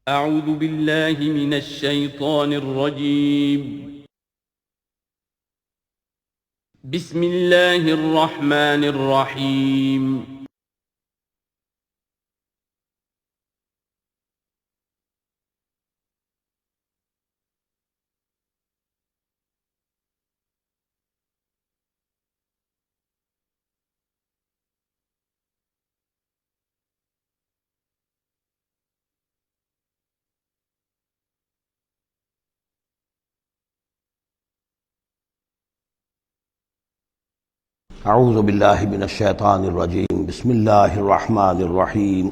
أعوذ بالله من الشيطان الرجيم. بسم الله الرحمن الرحيم. اعوذ باللہ من الشیطان الرجیم بسم اللہ الرحمن الرحیم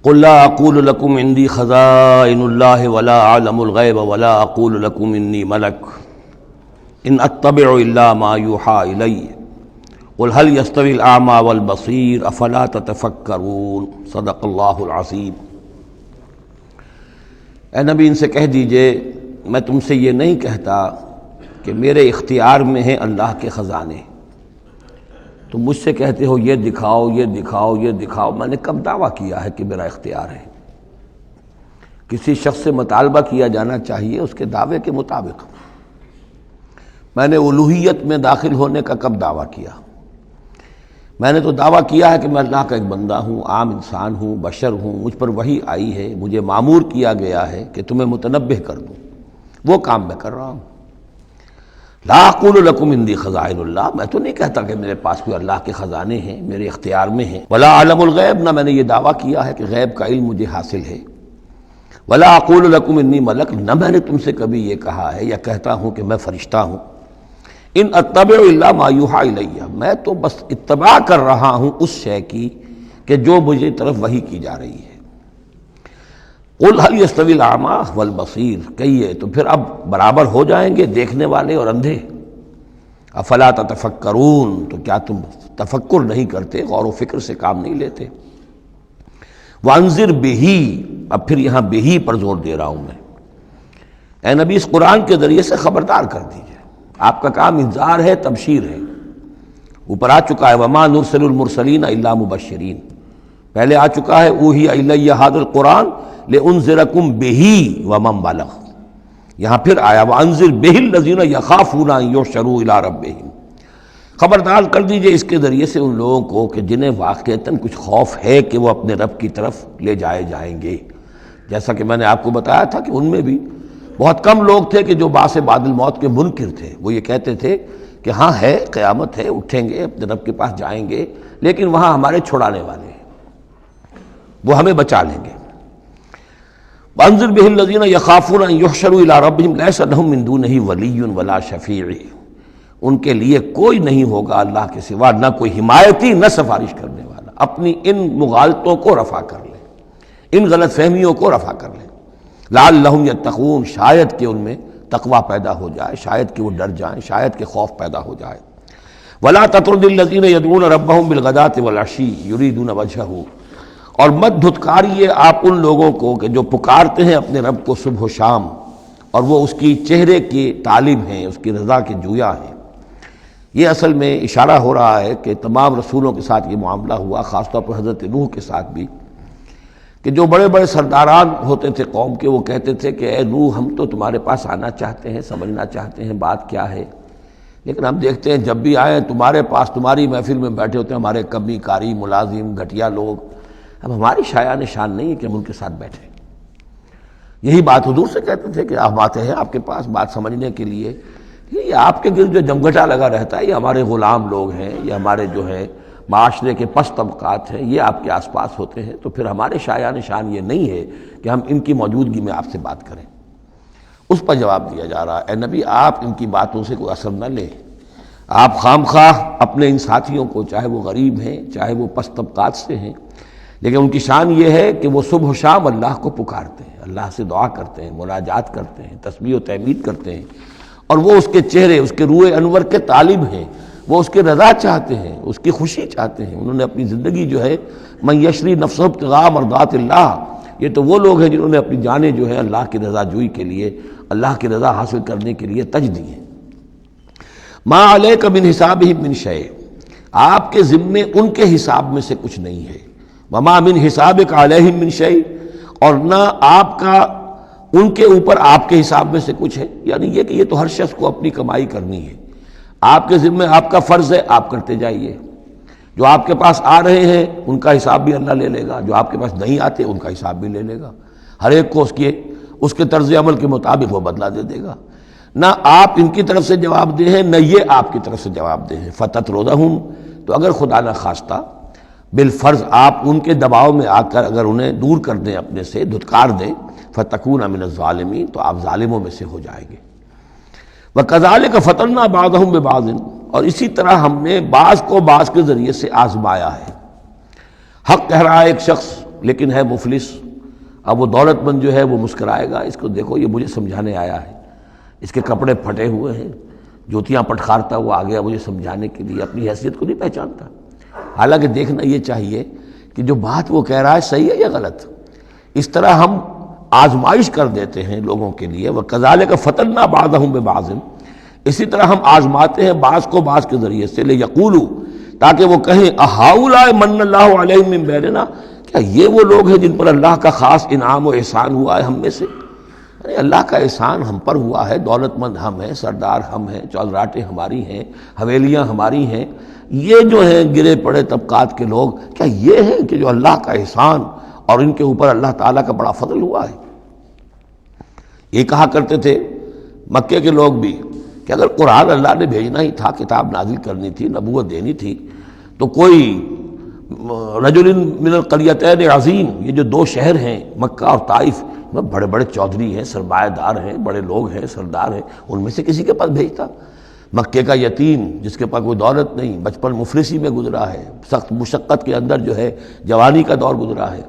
قل لا اقول لكم عندي خزائن الله ولا اعلم الغیب ولا اقول لكم انی ملک ان اتبع الا ما یوحى الی قل هل يستوي الاعمى والبصیر افلا تتفکرون صدق اللہ العظیم۔ اے نبی ان سے کہہ دیجئے میں تم سے یہ نہیں کہتا کہ میرے اختیار میں ہیں اللہ کے خزانے، تم مجھ سے کہتے ہو یہ دکھاؤ یہ دکھاؤ یہ دکھاؤ، میں نے کب دعویٰ کیا ہے کہ میرا اختیار ہے؟ کسی شخص سے مطالبہ کیا جانا چاہیے اس کے دعوے کے مطابق۔ میں نے الوہیت میں داخل ہونے کا کب دعویٰ کیا؟ میں نے تو دعویٰ کیا ہے کہ میں اللہ کا ایک بندہ ہوں، عام انسان ہوں، بشر ہوں، مجھ پر وحی آئی ہے، مجھے مامور کیا گیا ہے کہ تمہیں متنبہ کر دوں، وہ کام میں کر رہا ہوں۔ لا اقول لکم عندی خزائن اللہ، میں تو نہیں کہتا کہ میرے پاس کوئی اللہ کے خزانے ہیں، میرے اختیار میں ہیں۔ ولا اعلم الغیب، نہ میں نے یہ دعویٰ کیا ہے کہ غیب کا علم مجھے حاصل ہے۔ ولا اقول لکم انی ملک، نہ میں نے تم سے کبھی یہ کہا ہے یا کہتا ہوں کہ میں فرشتہ ہوں۔ ان اتبع الا ما یوحی الی، میں تو بس اتباع کر رہا ہوں اس شے کی کہ جو مجھے طرف وحی کی جا رہی ہے۔ قل هل يستوي الاعمى والبصیر، کہیے تو پھر اب برابر ہو جائیں گے دیکھنے والے اور اندھے؟ افلا تتفکرون، تو کیا تم تفکر نہیں کرتے، غور و فکر سے کام نہیں لیتے؟ وانذر بہ، اب پھر یہاں بہ پر زور دے رہا ہوں میں۔ اے نبی اس قرآن کے ذریعے سے خبردار کر دیجئے، آپ کا کام انذار ہے، تبشیر ہے۔ اوپر آ چکا ہے وما نرسل المرسلین الا مبشرین، پہلے آ چکا ہے اوحی الی ھذا القرآن لانذرکم بہ ومن بلغ، یہاں پھر آیا وانذر بہ الذین یخافون ان یحشروا الی ربہم، خبردار کر دیجئے اس کے ذریعے سے ان لوگوں کو کہ جنہیں واقعتاً کچھ خوف ہے کہ وہ اپنے رب کی طرف لے جائے جائیں گے۔ جیسا کہ میں نے آپ کو بتایا تھا کہ ان میں بھی بہت کم لوگ تھے کہ جو بعث بعد الموت کے منکر تھے، وہ یہ کہتے تھے کہ ہاں ہے، قیامت ہے، اٹھیں گے، اپنے رب کے پاس جائیں گے، لیکن وہاں ہمارے چھڑانے والے ہیں، وہ ہمیں بچا لیں گے۔ وانذر بہ الذین یخافون ان یحشروا الی ربہم لیس لہم من دونہ ولی ولا شفیع، ان کے لیے کوئی نہیں ہوگا اللہ کے سوا، نہ کوئی حمایتی نہ سفارش کرنے والا۔ اپنی ان مغالطوں کو رفع کر لیں، ان غلط فہمیوں کو رفع کر لیں۔ لعلہم یتقون، شاید کہ ان میں تقوی پیدا ہو جائے، شاید کہ وہ ڈر جائیں، شاید کہ خوف پیدا ہو جائے۔ ولا تطرد الذین یدعون ربہم بالغداۃ والعشی یریدون وجہہ، اور مت دھتکاریے آپ ان لوگوں کو کہ جو پکارتے ہیں اپنے رب کو صبح و شام اور وہ اس کی چہرے کے طالب ہیں، اس کی رضا کے جویا ہیں۔ یہ اصل میں اشارہ ہو رہا ہے کہ تمام رسولوں کے ساتھ یہ معاملہ ہوا، خاص طور پر حضرت نوح کے ساتھ بھی، کہ جو بڑے بڑے سرداران ہوتے تھے قوم کے، وہ کہتے تھے کہ اے نوح ہم تو تمہارے پاس آنا چاہتے ہیں، سمجھنا چاہتے ہیں بات کیا ہے، لیکن ہم دیکھتے ہیں جب بھی آئیں تمہارے پاس، تمہاری محفل میں بیٹھے ہوتے ہیں ہمارے کمی کاری ملازم گھٹیا لوگ، اب ہماری شایان شان نہیں ہے کہ ہم ان کے ساتھ بیٹھیں۔ یہی بات حضور سے کہتے تھے کہ آپ آتے ہیں آپ کے پاس بات سمجھنے کے لیے، یہ آپ کے گرد جو جمگھٹا لگا رہتا ہے یہ ہمارے غلام لوگ ہیں، یہ ہمارے جو ہے معاشرے کے پست طبقات ہیں، یہ آپ کے آس پاس ہوتے ہیں، تو پھر ہمارے شایان شان یہ نہیں ہے کہ ہم ان کی موجودگی میں آپ سے بات کریں۔ اس پر جواب دیا جا رہا ہے اے نبی آپ ان کی باتوں سے کوئی اثر نہ لیں، آپ خام خواہ اپنے ان ساتھیوں کو، چاہے وہ غریب ہیں چاہے وہ پست طبقات سے ہیں، لیکن ان کی شان یہ ہے کہ وہ صبح و شام اللہ کو پکارتے ہیں، اللہ سے دعا کرتے ہیں، مناجات کرتے ہیں، تسبیح و تحمید کرتے ہیں، اور وہ اس کے چہرے، اس کے روح انور کے طالب ہیں، وہ اس کے رضا چاہتے ہیں، اس کی خوشی چاہتے ہیں۔ انہوں نے اپنی زندگی جو ہے من یشری نفسہ ابتغاء مرضات اللہ، یہ تو وہ لوگ ہیں جنہوں نے اپنی جانیں جو ہے اللہ کی رضا جوئی کے لیے، اللہ کی رضا حاصل کرنے کے لیے تج دی ہیں۔ ما علیک من حسابہم من شیء، آپ کے ذمے ان کے حساب میں سے کچھ نہیں ہے۔ وما من حسابک علیہم من شیء، اور نہ آپ کا ان کے اوپر آپ کے حساب میں سے کچھ ہے، یعنی یہ کہ یہ تو ہر شخص کو اپنی کمائی کرنی ہے، آپ کے ذمہ آپ کا فرض ہے، آپ کرتے جائیے، جو آپ کے پاس آ رہے ہیں ان کا حساب بھی اللہ لے لے گا، جو آپ کے پاس نہیں آتے ان کا حساب بھی لے لے گا، ہر ایک کو اس کے طرز عمل کے مطابق وہ بدلہ دے دے گا۔ نہ آپ ان کی طرف سے جواب دہ ہیں، نہ یہ آپ کی طرف سے جواب دہ ہیں۔ فَتَطْرُدَهُمْ، تو اگر خدا نہ خواستہ بالفرض آپ ان کے دباؤ میں آ کر اگر انہیں دور کر دیں، اپنے سے دھتکار دیں، فَتَكُونَ مِنَ الظَّالِمِينَ، تو آپ ظالموں میں سے ہو جائیں گے۔ وَكَذَلِكَ فَتَنَّا بَعْضَهُمْ بِبَعْضٍ، اور اسی طرح ہم نے بعض کو بعض کے ذریعے سے آزمایا ہے۔ حق کہہ رہا ہے ایک شخص لیکن ہے مفلس، اب وہ دولت مند جو ہے وہ مسکرائے گا، اس کو دیکھو یہ مجھے سمجھانے آیا ہے، اس کے کپڑے پھٹے ہوئے ہیں، جوتیاں پٹخارتا ہوا آ گیا مجھے سمجھانے کے لیے، اپنی حیثیت کو نہیں پہچانتا۔ حالانکہ دیکھنا یہ چاہیے کہ جو بات وہ کہہ رہا ہے صحیح ہے یا غلط۔ اس طرح ہم آزمائش کر دیتے ہیں لوگوں کے لیے، وَكَذَلِكَ فَتَنَّا بَعْضَهُمْ بِبَعْضٍ، اسی طرح ہم آزماتے ہیں بعض کو بعض کے ذریعے سے، لِيَقُولُوا، تاکہ وہ کہیں أَهَٰؤُلَاءِ مَنَّ اللَّهُ عَلَيْهِم مِّن بَيْنِنَا، کیا یہ وہ لوگ ہیں جن پر اللہ کا خاص انعام و احسان ہوا ہے ہم میں سے؟ اللہ کا احسان ہم پر ہوا ہے، دولت مند ہم ہیں، سردار ہم ہیں، چودراٹیں ہماری ہیں، حویلیاں ہماری ہیں، یہ جو ہیں گرے پڑے طبقات کے لوگ، کیا یہ ہیں کہ جو اللہ کا احسان اور ان کے اوپر اللہ تعالیٰ کا بڑا فضل ہوا ہے؟ یہ کہا کرتے تھے مکے کے لوگ بھی کہ اگر قرآن اللہ نے بھیجنا ہی تھا، کتاب نازل کرنی تھی، نبوت دینی تھی، تو کوئی رجل من القریتین عظیم، یہ جو دو شہر ہیں مکہ اور طائف، بڑے بڑے چودھری ہیں، سرمایہ دار ہیں، بڑے لوگ ہیں، سردار ہیں، ان میں سے کسی کے پاس بھیجتا۔ مکے کا یتیم جس کے پاس کوئی دولت نہیں، بچپن مفلسی میں گزرا ہے، سخت مشقت کے اندر جو ہے جوانی کا دور گزرا ہے،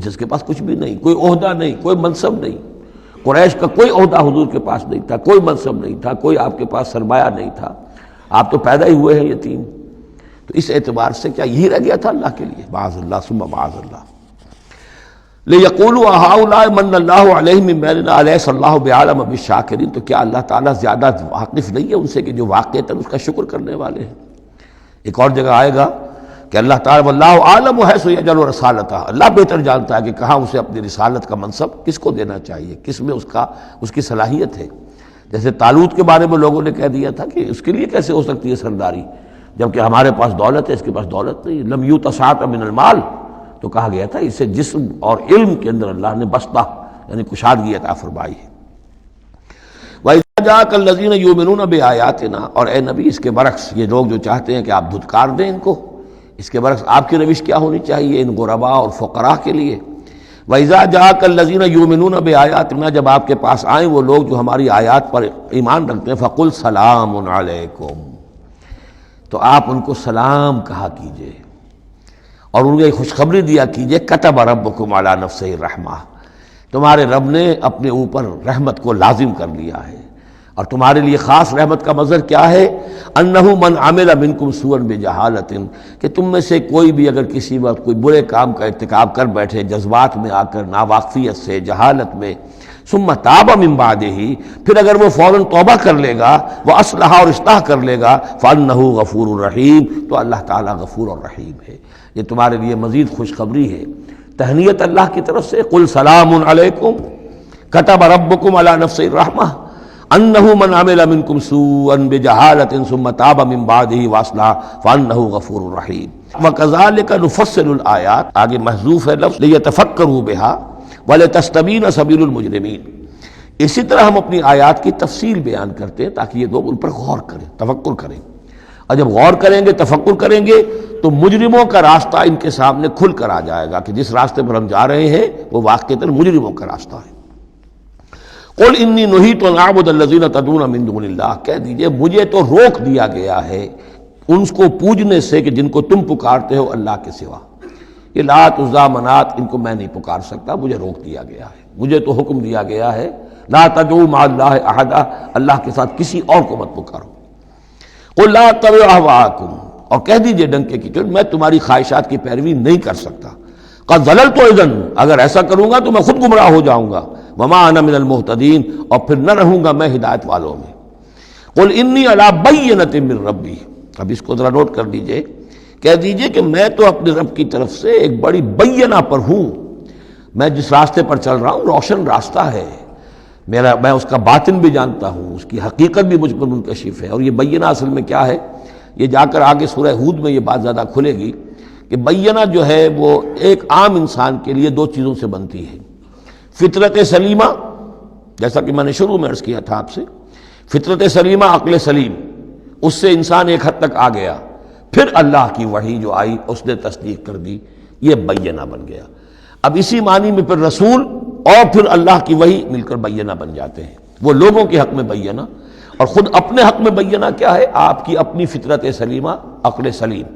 جس کے پاس کچھ بھی نہیں، کوئی عہدہ نہیں، کوئی منصب نہیں، قریش کا کوئی عہدہ حضور کے پاس نہیں تھا، کوئی منصب نہیں تھا، کوئی آپ کے پاس سرمایہ نہیں تھا، آپ تو پیدا ہی ہوئے ہیں یتیم۔ تو اس اعتبار سے کیا یہی رہ گیا تھا اللہ کے لیے؟ معاذ اللہ ثم معاذ اللہ۔ لِيَقُولُوا أَهَٰؤُلَاءِ مَنَّ اللَّهُ عَلَيْهِم مِّن بَيْنِنَا أَلَيْسَ اللَّهُ بِأَعْلَمَ بِالشَّاكِرِينَ، تو کیا اللہ تعالیٰ زیادہ واقف نہیں ہے ان سے کہ جو واقعتاً اس کا شکر کرنے والے ہیں؟ ایک اور جگہ آئے گا کہ اللہ تعالیٰ وَاللَّهُ أَعْلَمُ حَيْثُ يَجْعَلُ رِسَالَتَهُ، اللہ بہتر جانتا ہے کہ کہاں اسے اپنی رسالت کا منصب کس کو دینا چاہیے، کس میں اس کی صلاحیت ہے۔ جیسے طالوت کے بارے میں لوگوں نے کہہ دیا تھا کہ اس کے لیے کیسے ہو سکتی ہے سرداری، جبکہ ہمارے پاس دولت ہے، اس کے پاس دولت نہیں۔ لم یؤت سعۃ من المال، تو کہا گیا تھا اسے جسم اور علم کے اندر اللہ نے بسطہ یعنی کشادگی عطا فرمائی ہے۔ وَإِذَا جَاءَكَ الَّذِينَ يُؤْمِنُونَ بِآيَاتِنَا، اور اے نبی اس کے برعکس یہ لوگ جو چاہتے ہیں کہ آپ دھتکار دیں ان کو، اس کے برعکس آپ کی روش کیا ہونی چاہیے ان غرباء اور فقراء کے لیے؟ وَإِذَا جَاءَكَ الَّذِينَ يُؤْمِنُونَ بِآيَاتِنَا، جب آپ کے پاس آئیں وہ لوگ جو ہماری آیات پر ایمان رکھتے ہیں، فَقُلْ سَلَامٌ عَلَيْكُمْ، تو آپ ان کو سلام کہا کیجئے اور انہیں خوشخبری دیا کیجئے، کتب ربکم علی نفسہ الرحمہ، تمہارے رب نے اپنے اوپر رحمت کو لازم کر لیا ہے، اور تمہارے لیے خاص رحمت کا مظہر کیا ہے؟ انہ من عمل منکم سوءا بجہالۃ، کہ تم میں سے کوئی بھی اگر کسی وقت کوئی برے کام کا ارتکاب کر بیٹھے، جذبات میں آ کر، ناواقفیت سے، جہالت میں، ثم تاب من بعدہ، پھر اگر وہ فوراً توبہ کر لے گا، وہ اصلح اور اصلاح کر لے گا، فانہ غفور رحیم، تو اللہ تعالیٰ غفور اور رحیم ہے۔ یہ تمہارے لیے مزید خوشخبری ہے، تہنیت اللہ کی طرف سے، قل سلام علیکم کتب ربکم علی نفسہ الرحمہ انہ من عمل منکم سوءا بجہالۃ ثم تاب من بعدہ واصلح فانہ غفور رحیم۔ وکذالک نفصل الآیات، آگے محذوف ہے لفظ لیتفکروا بہا وَلِتَسْتَبِينَ سَبِيلُ الْمُجْرِمِينَ، اسی طرح ہم اپنی آیات کی تفصیل بیان کرتے ہیں تاکہ یہ لوگ ان پر غور کریں، تفکر کریں، اور جب غور کریں گے، تفکر کریں گے، تو مجرموں کا راستہ ان کے سامنے کھل کر آ جائے گا کہ جس راستے پر ہم جا رہے ہیں وہ واقعتاً مجرموں کا راستہ ہے۔ قُلْ إِنِّي نُهِيتُ أَنْ أَعْبُدَ الَّذِينَ تَدْعُونَ مِن دُونِ اللَّهِ، کہہ دیجئے مجھے تو روک دیا گیا ہے ان کو پوجنے سے کہ جن کو تم پکارتے ہو اللہ کے سوا، یہ لات عزا منات ان کو میں نہیں پکار سکتا، مجھے روک دیا گیا ہے، مجھے تو حکم دیا گیا ہے لا تدعوا مع اللہ احدا، اللہ کے ساتھ کسی اور کو مت پکارو۔ قل لا اتبع اہواءکم، اور کہہ دیجئے ڈنکے کی چوٹ میں تمہاری خواہشات کی پیروی نہیں کر سکتا، قد ضللت اذا، اگر ایسا کروں گا تو میں خود گمراہ ہو جاؤں گا، وما انا من المہتدین، اور پھر نہ رہوں گا میں ہدایت والوں میں۔ قل انی علی بینۃ من ربی، اب اس کو ذرا نوٹ کر لیجئے کہہ دیجئے کہ میں تو اپنے رب کی طرف سے ایک بڑی بینہ پر ہوں، میں جس راستے پر چل رہا ہوں روشن راستہ ہے، میں اس کا باطن بھی جانتا ہوں، اس کی حقیقت بھی مجھ پر منکشف ہے۔ اور یہ بینہ اصل میں کیا ہے، یہ جا کر آگے سورہ ہود میں یہ بات زیادہ کھلے گی کہ بینہ جو ہے وہ ایک عام انسان کے لیے دو چیزوں سے بنتی ہے، فطرت سلیمہ، جیسا کہ میں نے شروع میں عرض کیا تھا آپ سے، فطرت سلیمہ، عقل سلیم، اس سے انسان ایک حد تک آ گیا، پھر اللہ کی وحی جو آئی اس نے تصدیق کر دی، یہ بینہ بن گیا۔ اب اسی معنی میں پھر رسول اور پھر اللہ کی وحی مل کر بینہ بن جاتے ہیں، وہ لوگوں کے حق میں بینہ، اور خود اپنے حق میں بینہ کیا ہے، آپ کی اپنی فطرت سلیمہ، عقل سلیم،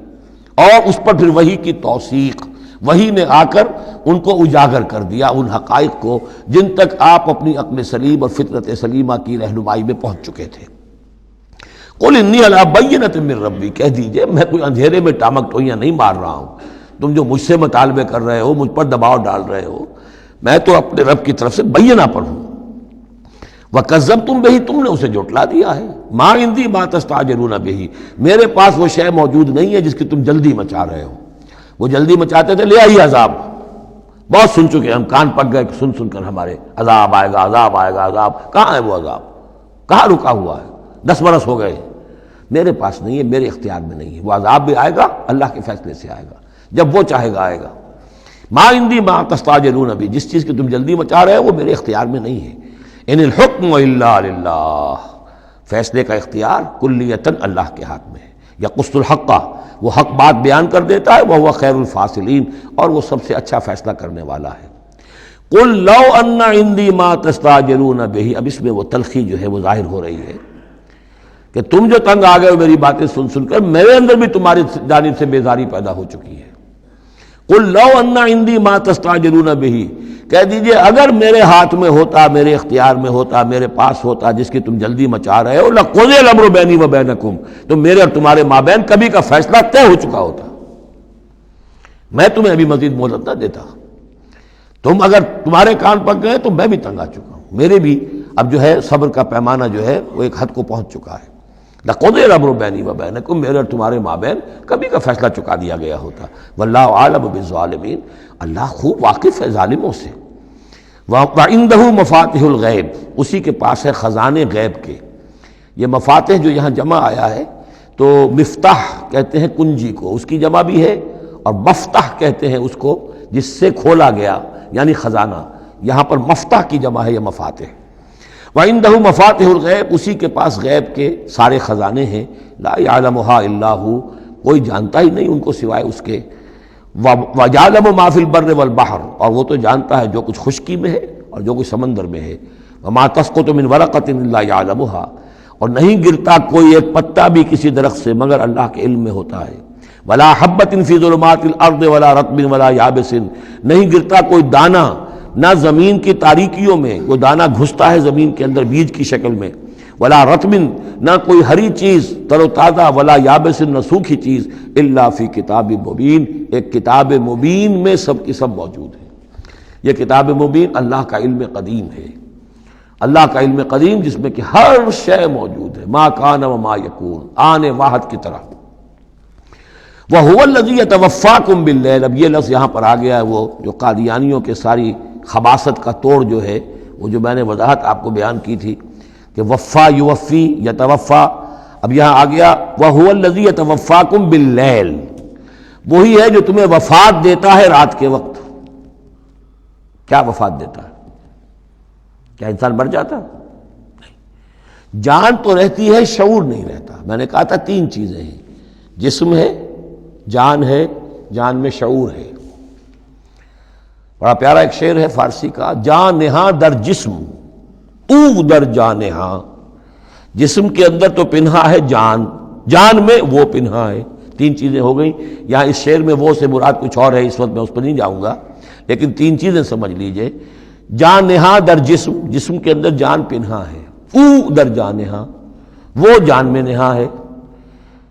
اور اس پر پھر وحی کی توثیق، وحی نے آ کر ان کو اجاگر کر دیا، ان حقائق کو جن تک آپ اپنی عقل سلیم اور فطرت سلیمہ کی رہنمائی میں پہنچ چکے تھے۔ قل انی علی بینۃ من ربی، کہہ دیجئے میں کوئی اندھیرے میں ٹامک ٹوئیاں نہیں مار رہا ہوں، تم جو مجھ سے مطالبے کر رہے ہو، مجھ پر دباؤ ڈال رہے ہو، میں تو اپنے رب کی طرف سے بینہ پر ہوں۔ وَكَذَّبْتُمْ بِهِ، تم نے اسے جھٹلا دیا ہے، مَا عِندِي مَا تَسْتَعْجِلُونَ بِهِ، میرے پاس وہ شے موجود نہیں ہے جس کی تم جلدی مچا رہے ہو۔ وہ جلدی مچاتے تھے، لے آئیے عذاب، بہت سن چکے ہم، کان پک گئے سن سن کر ہمارے، عذاب آئے گا، عذاب آئے گا، عذاب، کہاں ہے وہ عذاب، کہاں رکا ہوا ہے، 10 برس ہو گئے، میرے پاس نہیں ہے، میرے اختیار میں نہیں ہے۔ وہ عذاب بھی آئے گا، اللہ کے فیصلے سے آئے گا، جب وہ چاہے گا آئے گا۔ ما عندی ما تستعجلون بھی، جس چیز کی تم جلدی مچا رہے ہو وہ میرے اختیار میں نہیں ہے۔ ان الحکم الا للہ، فیصلے کا اختیار کلیتاً اللہ کے ہاتھ میں ہے۔ یقص الحق، وہ حق بات بیان کر دیتا ہے، وہو خیر الفاصلین، اور وہ سب سے اچھا فیصلہ کرنے والا ہے۔ قل لو ان عندی ما تستعجلون به، اب اس میں وہ تلخی جو ہے وہ ظاہر ہو رہی ہے کہ تم جو تنگ آ گئے ہو میری باتیں سن سن کر، میرے اندر بھی تمہاری جانب سے بیزاری پیدا ہو چکی ہے۔ قل لو ان عندی ما تستعجلون به، کہہ دیجئے اگر میرے ہاتھ میں ہوتا، میرے اختیار میں ہوتا، میرے پاس ہوتا جس کی تم جلدی مچا رہے ہو، لقضی الامر بینی و بینکم، تو میرے اور تمہارے مابین کبھی کا فیصلہ طے ہو چکا ہوتا، میں تمہیں ابھی مزید مہلت نہ دیتا۔ تم اگر تمہارے کان پک گئے تو میں بھی تنگ آ چکا ہوں، میرے بھی اب جو ہے صبر کا پیمانہ جو ہے وہ ایک حد کو پہنچ چکا ہے۔ لقضی الامر بینی و بینکم، میرے اور تمہارے مابین کبھی کا فیصلہ چکا دیا گیا ہوتا۔ واللہ عالم بالظالمین، اللہ خوب واقف ہے ظالموں سے۔ وَعِندَهُ مَفَاتِحُ الْغَیب، اسی کے پاس ہے خزانے غیب کے۔ یہ مفاتح جو یہاں جمع آیا ہے تو مفتاح کہتے ہیں کنجی کو، اس کی جمع بھی ہے، اور مفتاح کہتے ہیں اس کو جس سے کھولا گیا، یعنی خزانہ۔ یہاں پر مفتاح کی جمع ہے یہ مفاتح۔ وَعِندَهُ مَفَاتِحُ الْغَیب، اسی کے پاس غیب کے سارے خزانے ہیں، لا يَعْلَمُهَا إِلَّا هُوَ، کوئی جانتا ہی نہیں ان کو سوائے اس کے۔ وَيَعْلَمُ مَا فِي الْبَرِّ وَالْبَحْرِ، اور وہ تو جانتا ہے جو کچھ خشکی میں ہے اور جو کچھ سمندر میں ہے۔ وَمَا تَسْقُطُ مِنْ وَرَقَةٍ إِلَّا يَعْلَمُهَا، اور نہیں گرتا کوئی ایک پتا بھی کسی درخت سے مگر اللہ کے علم میں ہوتا ہے۔ وَلَا حَبَّةٍ فِي ظُلُمَاتِ الْأَرْضِ وَلَا رَطْبٍ وَلَا يَابِسٍ، نہیں گرتا کوئی دانہ، نہ زمین کی تاریکیوں میں وہ دانہ گھستا ہے زمین کے اندر بیج کی شکل میں، ولا رطبن، نہ کوئی ہری چیز تر و تازہ، ولا یابس، نہ سوکھی چیز، الا فی کتاب مبین، ایک کتاب مبین میں سب کی سب موجود ہے۔ یہ کتاب مبین اللہ کا علم قدیم ہے، اللہ کا علم قدیم جس میں کہ ہر شے موجود ہے، ما کان و ما یکون، آن واحد کی طرح۔ وَهُوَ الَّذِي يَتَوَفَّاكُم بِاللَّيْلِ، اب یہ لفظ یہاں پر آ گیا ہے، وہ جو قادیانیوں کے ساری خباثت کا توڑ جو ہے، وہ جو میں نے وضاحت آپ کو بیان کی تھی کہ وفا یوفی یتوفا، اب یہاں آ گیا وَهُوَ الَّذِي يَتَوَفَّاكُم بِاللَّيْلِ، وہی ہے جو تمہیں وفات دیتا ہے رات کے وقت۔ کیا وفات دیتا ہے؟ کیا انسان مر جاتا؟ نہیں، جان تو رہتی ہے، شعور نہیں رہتا۔ میں نے کہا تھا 3 چیزیں ہیں، جسم ہے، جان ہے، جان میں شعور ہے۔ بڑا پیارا ایک شعر ہے فارسی کا، جان نہاں در جسم او در جان نہاں، جسم کے اندر تو پنہا ہے جان، جان میں وہ پنہا ہے۔ 3 چیزیں ہو گئیں۔ یہاں اس شعر میں وہ سے مراد کچھ اور ہے، اس وقت میں اس پر نہیں جاؤں گا، لیکن 3 چیزیں سمجھ لیجئے۔ جان نہاں در جسم، جسم کے اندر جان پنہا ہے، او در جان نہاں، وہ جان میں نہاں ہے،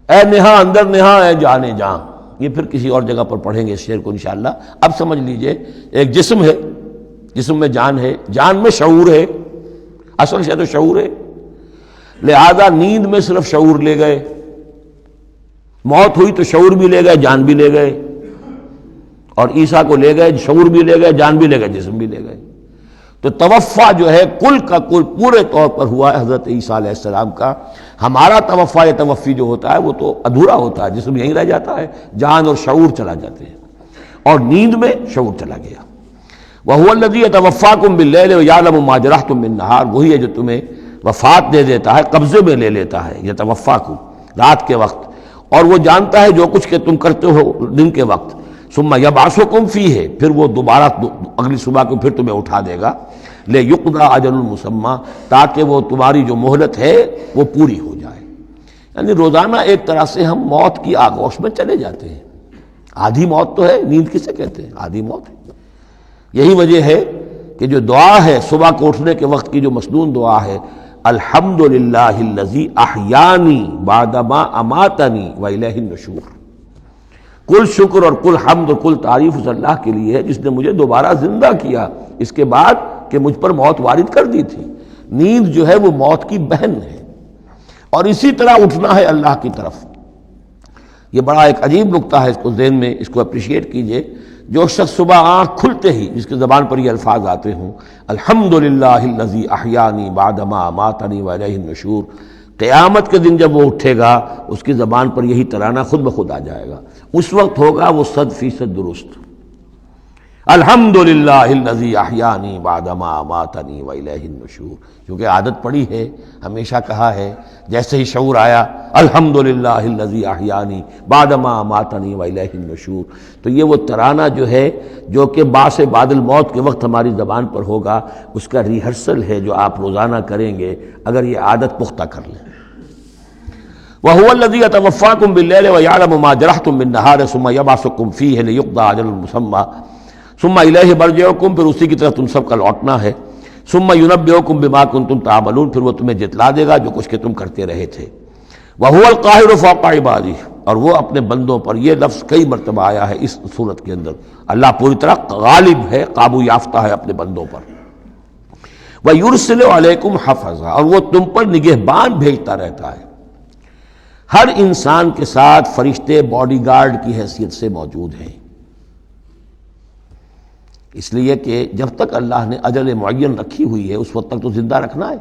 اے نہاں اندر نہاں اے جان جان۔ یہ پھر کسی اور جگہ پر پڑھیں گے اس شعر کو انشاءاللہ۔ اب سمجھ لیجئے، ایک جسم ہے، جسم میں جان ہے، جان میں شعور ہے، اصل شے تو شعور ہے، لہذا نیند میں صرف شعور لے گئے، موت ہوئی تو شعور بھی لے گئے، جان بھی لے گئے، اور عیسیٰ کو لے گئے، شعور بھی لے گئے، جان بھی لے گئے، جسم بھی لے گئے۔ تو توفع جو ہے کل کا کل پورے طور پر ہوا ہے حضرت عیسیٰ علیہ السلام کا۔ ہمارا توفع یا توفی جو ہوتا ہے وہ تو ادھورا ہوتا ہے، جسم یہیں رہ جاتا ہے، جان اور شعور چلا جاتے ہیں، اور نیند میں شعور چلا گیا۔ وَهُوَ الَّذِي يَتَوَفَّاكُم بِاللَّيْلِ وَيَعْلَمُ مَا جَرَحْتُم بِالنَّهَارِ، وہی ہے جو تمہیں وفات دے دیتا ہے، قبضے میں لے لیتا ہے، یتوفاکم رات کے وقت، اور وہ جانتا ہے جو کچھ کہ تم کرتے ہو دن کے وقت۔ ثم یبعثکم فیہ، پھر وہ دوبارہ اگلی صبح کو پھر تمہیں اٹھا دے گا، لیقضی اجل مسمی، تاکہ وہ تمہاری جو مہلت ہے وہ پوری ہو جائے۔ یعنی روزانہ ایک طرح سے ہم موت کی آغوش میں چلے جاتے ہیں۔ آدھی موت تو ہے، نیند کسے کہتے ہیں؟ آدھی موت ہے۔ یہی وجہ ہے کہ جو دعا ہے صبح کو اٹھنے کے وقت کی جو مسنون دعا ہے، الحمدللہ الذی احیانی بعدما اماتنی والیہ النشور، کل شکر اور کل حمد اور کل تعریف اس اللہ کے لیے ہے جس نے مجھے دوبارہ زندہ کیا اس کے بعد کہ مجھ پر موت وارد کر دی تھی۔ نیند جو ہے وہ موت کی بہن ہے، اور اسی طرح اٹھنا ہے اللہ کی طرف۔ یہ بڑا ایک عجیب نکتہ ہے، اس کو ذہن میں اس کو اپریشیٹ کیجئے۔ جو شخص صبح آنکھ کھلتے ہی جس کے زبان پر یہ الفاظ آتے ہوں، الحمدللہ الذی احیانی بعدما اماتنی والیہ النشور، قیامت کے دن جب وہ اٹھے گا اس کی زبان پر یہی ترانہ خود بخود آ جائے گا، اس وقت ہوگا وہ 100% درست۔ الحمدللہ الذی احیانی بعدما اماتنی والیہ النشور، کیونکہ عادت پڑی ہے، ہمیشہ کہا ہے، جیسے ہی شعور آیا الحمدللہ الذی احیانی بعدما اماتنی والیہ النشور، تو یہ وہ ترانہ جو ہے جو کہ باعث بعد الموت کے وقت ہماری زبان پر ہوگا، اس کا ریہرسل ہے جو آپ روزانہ کریں گے اگر یہ عادت پختہ کر لیں۔ وَهُوَ الَّذِي يَتَوَفَّاكُم بِاللَّيْلِ وَيَعْلَمُ مَا جَرَحْتُم بِالنَّهَارِ ثُمَّ يَبْعَثُكُم فِيهِ لِيُقْضَىٰ أَجَلٌ مُّسَمًّى ثُمَّ إِلَيْهِ مَرْجِعُكُم، پھر اسی کی طرف تم سب کا لوٹنا ہے۔ ثُمَّ يُنَبِّئُكُم بِمَا كُنتُمْ تَعْمَلُونَ، پھر وہ تمہیں جتلا دے گا جو کچھ کہ تم کرتے رہے تھے۔ وَهُوَ الْقَاهِرُ فَوْقَ عِبَادِهِ، اور وہ اپنے بندوں پر، یہ لفظ کئی مرتبہ آیا ہے اس صورت کے اندر، اللہ پوری طرح غالب ہے، قابو یافتہ ہے اپنے بندوں پر۔ وَيُرْسِلُ عَلَيْكُمْ حَفَظًا، اور وہ تم پر نگہبان بھیجتا رہتا ہے۔ ہر انسان کے ساتھ فرشتے باڈی گارڈ کی حیثیت سے موجود ہیں، اس لیے کہ جب تک اللہ نے اجل معین رکھی ہوئی ہے اس وقت تک تو زندہ رکھنا ہے۔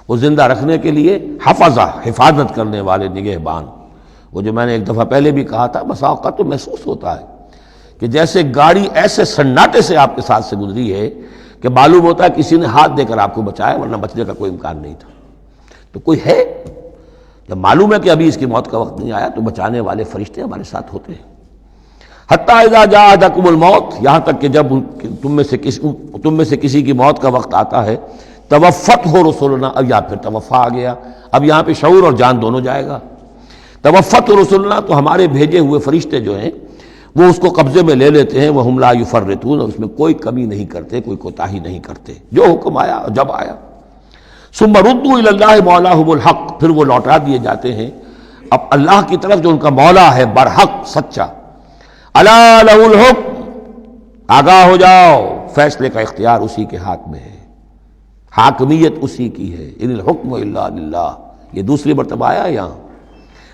وہ زندہ رکھنے کے لیے حفظہ، حفاظت کرنے والے نگہبان، وہ جو میں نے ایک دفعہ پہلے بھی کہا تھا، بسا اوقات تو محسوس ہوتا ہے کہ جیسے گاڑی ایسے سناٹے سے آپ کے ساتھ سے گزری ہے کہ معلوم ہوتا ہے کسی نے ہاتھ دے کر آپ کو بچایا، ورنہ بچنے کا کوئی امکان نہیں تھا۔ تو کوئی ہے، جب معلوم ہے کہ ابھی اس کی موت کا وقت نہیں آیا تو بچانے والے فرشتے ہمارے ساتھ ہوتے ہیں۔ حتیٰ اذا جاء احدکم الموت، یہاں تک کہ جب تم میں سے کسی کی موت کا وقت آتا ہے، توفتہ رسلنا، اب یا پھر توفا آ گیا، اب یہاں پہ شعور اور جان دونوں جائے گا۔ توفتہ رسلنا، تو ہمارے بھیجے ہوئے فرشتے جو ہیں وہ اس کو قبضے میں لے لیتے ہیں، وہم لا یفرطون، اور اس میں کوئی کمی نہیں کرتے، کوئی کوتاہی نہیں کرتے، جو حکم آیا اور جب آیا۔ ثم ردوا الی اللہ مولاہم الحق، پھر وہ لوٹا دیے جاتے ہیں اب اللہ کی طرف جو ان کا مولا ہے برحق، سچا۔ الا لہ الحکم، آگاہ ہو جاؤ، فیصلے کا اختیار اسی کے ہاتھ میں ہے، حاکمیت اسی کی ہے۔ ان الحکم الا للہ، یہ دوسری مرتبہ آیا یہاں۔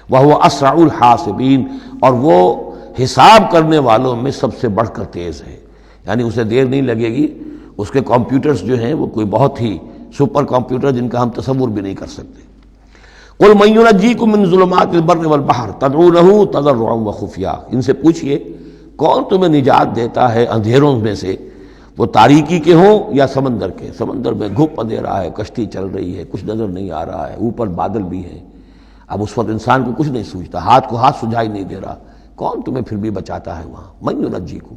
وہو اسرع الحاسبین، اور وہ حساب کرنے والوں میں سب سے بڑھ کر تیز ہے، یعنی اسے دیر نہیں لگے گی۔ اس کے کمپیوٹرز جو ہیں وہ کوئی بہت ہی سپر کمپیوٹر جن کا ہم تصور بھی نہیں کر سکتے۔ قل من ینجیکم من ظلمات البر والبحر تدعونہ تضرعا وخفیا، ان سے پوچھئے کون تمہیں نجات دیتا ہے اندھیروں میں سے، وہ تاریکی کے ہوں یا سمندر کے۔ سمندر میں گھپ اندھیرا ہے، کشتی چل رہی ہے، کچھ نظر نہیں آ رہا ہے، اوپر بادل بھی ہیں، اب اس وقت انسان کو کچھ نہیں سوچتا، ہاتھ کو ہاتھ سجھائی نہیں دے رہا، کون تمہیں پھر بھی بچاتا ہے وہاں؟ من ینجیکم۔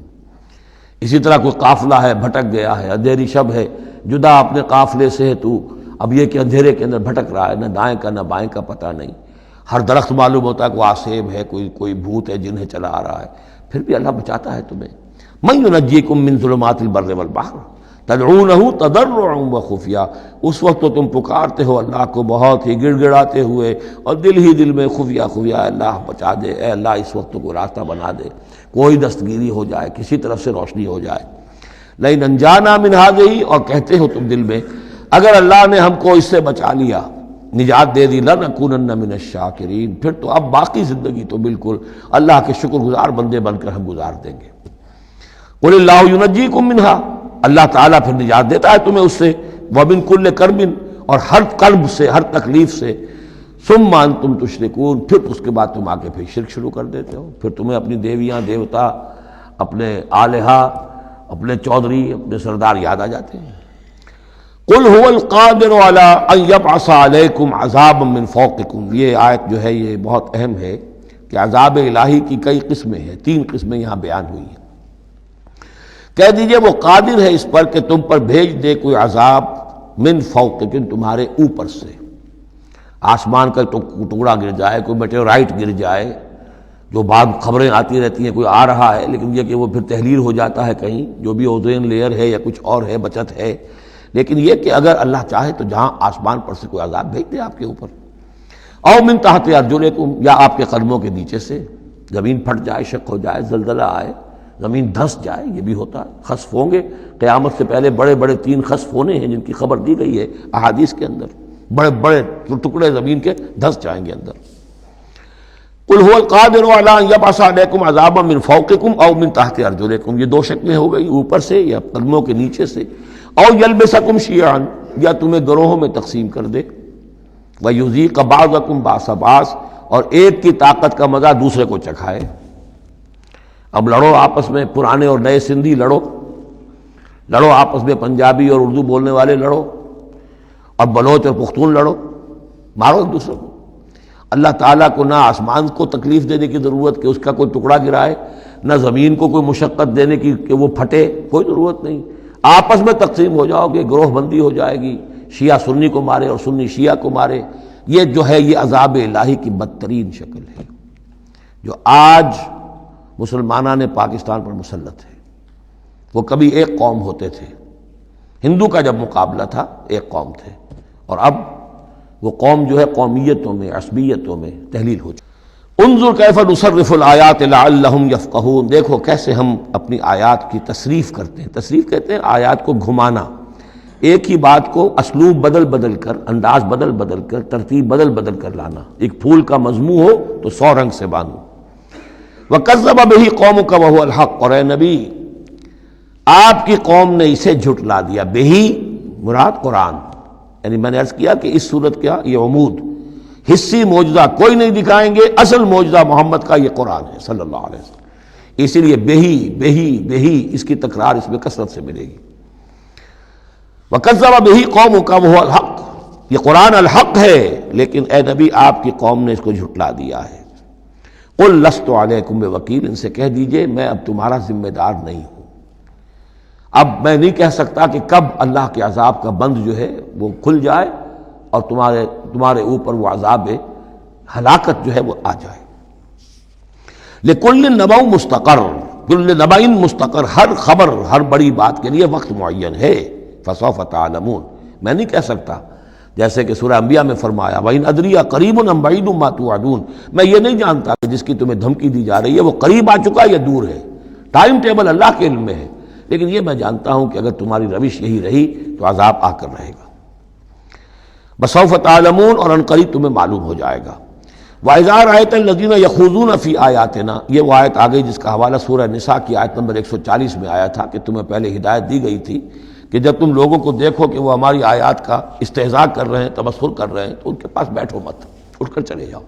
اسی طرح کوئی قافلہ ہے بھٹک گیا ہے، اندھیری شب ہے، جدا اپنے قافلے سے ہے تو، اب یہ کہ اندھیرے کے اندر بھٹک رہا ہے، نہ دائیں کا نہ بائیں کا پتہ نہیں، ہر درخت معلوم ہوتا ہے کوئی آسیب ہے، کوئی بھوت ہے جنہیں چلا آ رہا ہے، پھر بھی اللہ بچاتا ہے تمہیں۔ من ینجیکم من ظلمات البر والبحر تدعونہ تضرعا وخفیا، اس وقت تو تم پکارتے ہو اللہ کو بہت ہی گڑ گڑاتے ہوئے اور دل ہی دل میں خفیہ خفیہ، اللہ بچا دے، اے اللہ اس وقت کو راستہ بنا دے، کوئی دستگیری ہو جائے، کسی طرف سے روشنی ہو جائے۔ لئن انجانا من ہذہ، اور کہتے ہو تم دل میں اگر اللہ نے ہم کو اس سے بچا لیا، نجات دے دی لنکونن من الشاکرین، پھر تو اب باقی زندگی تو بالکل اللہ کے شکر گزار بندے بن کر ہم گزار دیں گے۔ قل اللہ ینجیکم منہا، اللہ تعالیٰ پھر نجات دیتا ہے تمہیں اس سے، ومن کل کرب، اور ہر کرب سے، ہر تکلیف سے، ثم انتم تشرکون، پھر اس کے بعد تم آگے پھر شرک شروع کر دیتے ہو، پھر تمہیں اپنی دیویاں دیوتا، اپنے آلہہ، اپنے چودھری، اپنے سردار یاد آ جاتے ہیں۔ قل هو القادر على ان يبعث عليكم عذابا من فوقكم، یہ آیت جو ہے یہ بہت اہم ہے کہ عذاب الہی کی کئی قسمیں ہیں، 3 قسمیں یہاں بیان ہوئی ہیں۔ کہہ دیجئے وہ قادر ہے اس پر کہ تم پر بھیج دے کوئی عذاب من فوقکم، تمہارے اوپر سے، آسمان کا ٹکڑا گر جائے، کوئی میٹیورائٹ گر جائے، جو بعد خبریں آتی رہتی ہیں کوئی آ رہا ہے، لیکن یہ کہ وہ پھر تحلیل ہو جاتا ہے کہیں، جو بھی اوزون لیئر ہے یا کچھ اور ہے، بچت ہے، لیکن یہ کہ اگر اللہ چاہے تو جہاں آسمان پر سے کوئی عذاب بھیج دے آپ کے اوپر، او من تحت ارجلکم، یا آپ کے قدموں کے نیچے سے، زمین پھٹ جائے، شق ہو جائے، زلزلہ آئے، زمین دھس جائے، یہ بھی ہوتا ہے، خسف ہوں گے، قیامت سے پہلے بڑے بڑے 3 خسف ہونے ہیں جن کی خبر دی گئی ہے احادیث کے اندر، بڑے بڑے ٹکڑے زمین کے دھس جائیں گے اندر۔ قل هو القادر على ان يبعث عليكم عذابا من فوقكم او من تحت ارجلكم، یہ 2 شکلیں ہو گئی، اوپر سے یا قدموں کے نیچے سے، او يلبسكم شيعا، یا تمہیں گروہوں میں تقسیم کر دے، ويذيق بعضكم بعض بعض، اور ایک کی طاقت کا مزہ دوسرے کو چکھائے۔ اب لڑو آپس میں، پرانے اور نئے سندھی لڑو آپس میں، پنجابی اور اردو بولنے والے لڑو، اور بلوچ اور پختون لڑو، مارو ایک دوسرے کو۔ اللہ تعالیٰ کو نہ آسمان کو تکلیف دینے کی ضرورت کہ اس کا کوئی ٹکڑا گرائے، نہ زمین کو کوئی مشقت دینے کی کہ وہ پھٹے، کوئی ضرورت نہیں، آپس میں تقسیم ہو جاؤ گے، گروہ بندی ہو جائے گی، شیعہ سنی کو مارے اور سنی شیعہ کو مارے۔ یہ جو ہے یہ عذاب الہی کی بدترین شکل ہے جو آج مسلمانان پاکستان پر مسلط ہے۔ وہ کبھی ایک قوم ہوتے تھے، ہندو کا جب مقابلہ تھا ایک قوم تھے، اور اب وہ قوم جو ہے قومیتوں میں، عصبیتوں میں تحلیل ہو چکی۔ انظر کیف نصرف الآیات لعلہم یفقہون، دیکھو کیسے ہم اپنی آیات کی تصریف کرتے ہیں، تصریف کہتے ہیں آیات کو گھمانا، ایک ہی بات کو اسلوب بدل بدل کر، انداز بدل بدل کر، ترتیب بدل بدل کر لانا۔ ایک پھول کا مضمون ہو تو 100 رنگ سے باندھو۔ وَكَذَّبَ بِهِ قَوْمُكَ وَهُوَ الْحَقُّ، اور اے نبی آپ کی قوم نے اسے جھٹلا دیا، بہی مراد قرآن، یعنی میں نے عرض کیا کہ اس صورت کیا یہ عمود، حصی معجزہ کوئی نہیں دکھائیں گے، اصل معجزہ محمد کا یہ قرآن ہے صلی اللہ علیہ وسلم، اسی لیے بہی بہی بہی اس کی تکرار اس میں کثرت سے ملے گی۔ وَكَذَّبَ بِهِ قَوْمُكَ وَهُوَ الْحَقُّ، یہ قرآن الحق ہے، لیکن اے نبی آپ کی قوم نے اس کو جھٹلا دیا ہے۔ قُلْ لَسْتُ عَلَيْكُمْ بِوَكِيلٍ، ان سے کہہ دیجئے میں اب تمہارا ذمہ دار نہیں ہوں، اب میں نہیں کہہ سکتا کہ کب اللہ کے عذاب کا بند جو ہے وہ کھل جائے اور تمہارے اوپر وہ عذاب ہلاکت جو ہے وہ آ جائے۔ لِكُلِّ نَبَوْ مُسْتَقَرٌ، كُلِّ نَبَإٍ مُسْتَقَرٌ، ہر خبر، ہر بڑی بات کے لیے وقت معین ہے۔ فَسَوْفَ تَعْلَمُونَ، میں نہیں کہہ سکتا، جیسے کہ سورہ انبیاء میں فرمایا وَإِنْ أَدْرِيَ قَرِيبٌ أَمْ بَعِيدٌ مَا تُوعَدُونَ، میں یہ نہیں جانتا کہ جس کی تمہیں دھمکی دی جا رہی ہے وہ قریب آ چکا یا دور ہے، ٹائم ٹیبل اللہ کے علم میں ہے، لیکن یہ میں جانتا ہوں کہ اگر تمہاری روش یہی رہی تو عذاب آ کر رہے گا۔ بسوف تعلمون، اور ان قریب تمہیں معلوم ہو جائے گا۔ وَإِذَا رَأَيْتَ الَّذِينَ يَخُوضُونَ فِي آيَاتِنَا، یہ وہ آیت آ گئی جس کا حوالہ سورہ نساء کی آیت نمبر 140 میں آیا تھا کہ تمہیں پہلے ہدایت دی گئی تھی کہ جب تم لوگوں کو دیکھو کہ وہ ہماری آیات کا استہزاء کر رہے ہیں، تبصر کر رہے ہیں، تو ان کے پاس بیٹھو مت، اٹھ کر چلے جاؤ،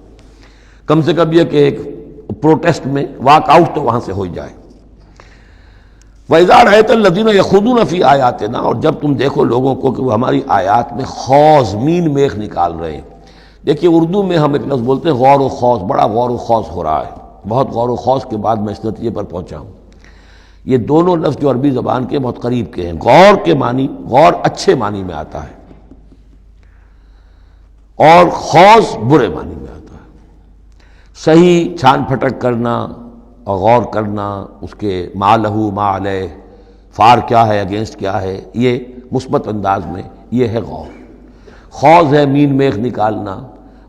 کم سے کم یہ کہ ایک پروٹیسٹ میں واک آؤٹ تو وہاں سے ہو جائے۔ وَإِذَا رَأَيْتَ الَّذِينَ يَخُوضُونَ فِي آيَاتِنَا، اور جب تم دیکھو لوگوں کو کہ وہ ہماری آیات میں خوض، مین میخ نکال رہے ہیں۔ دیکھیے اردو میں ہم ایک لفظ بولتے ہیں غور و خوض، بڑا غور و خوض ہو رہا ہے، بہت غور و خوض کے بعد میں اس نتیجے پر پہنچا ہوں۔ یہ دونوں لفظ جو عربی زبان کے بہت قریب کے ہیں، غور کے معنی، غور اچھے معنی میں آتا ہے، اور خوض برے معنی میں آتا ہے۔ صحیح چھان پھٹک کرنا اور غور کرنا، اس کے ما لہو ما علیہ، فار کیا ہے، اگینسٹ کیا ہے، یہ مثبت انداز میں یہ ہے غور۔ خوض ہے مین میخ نکالنا،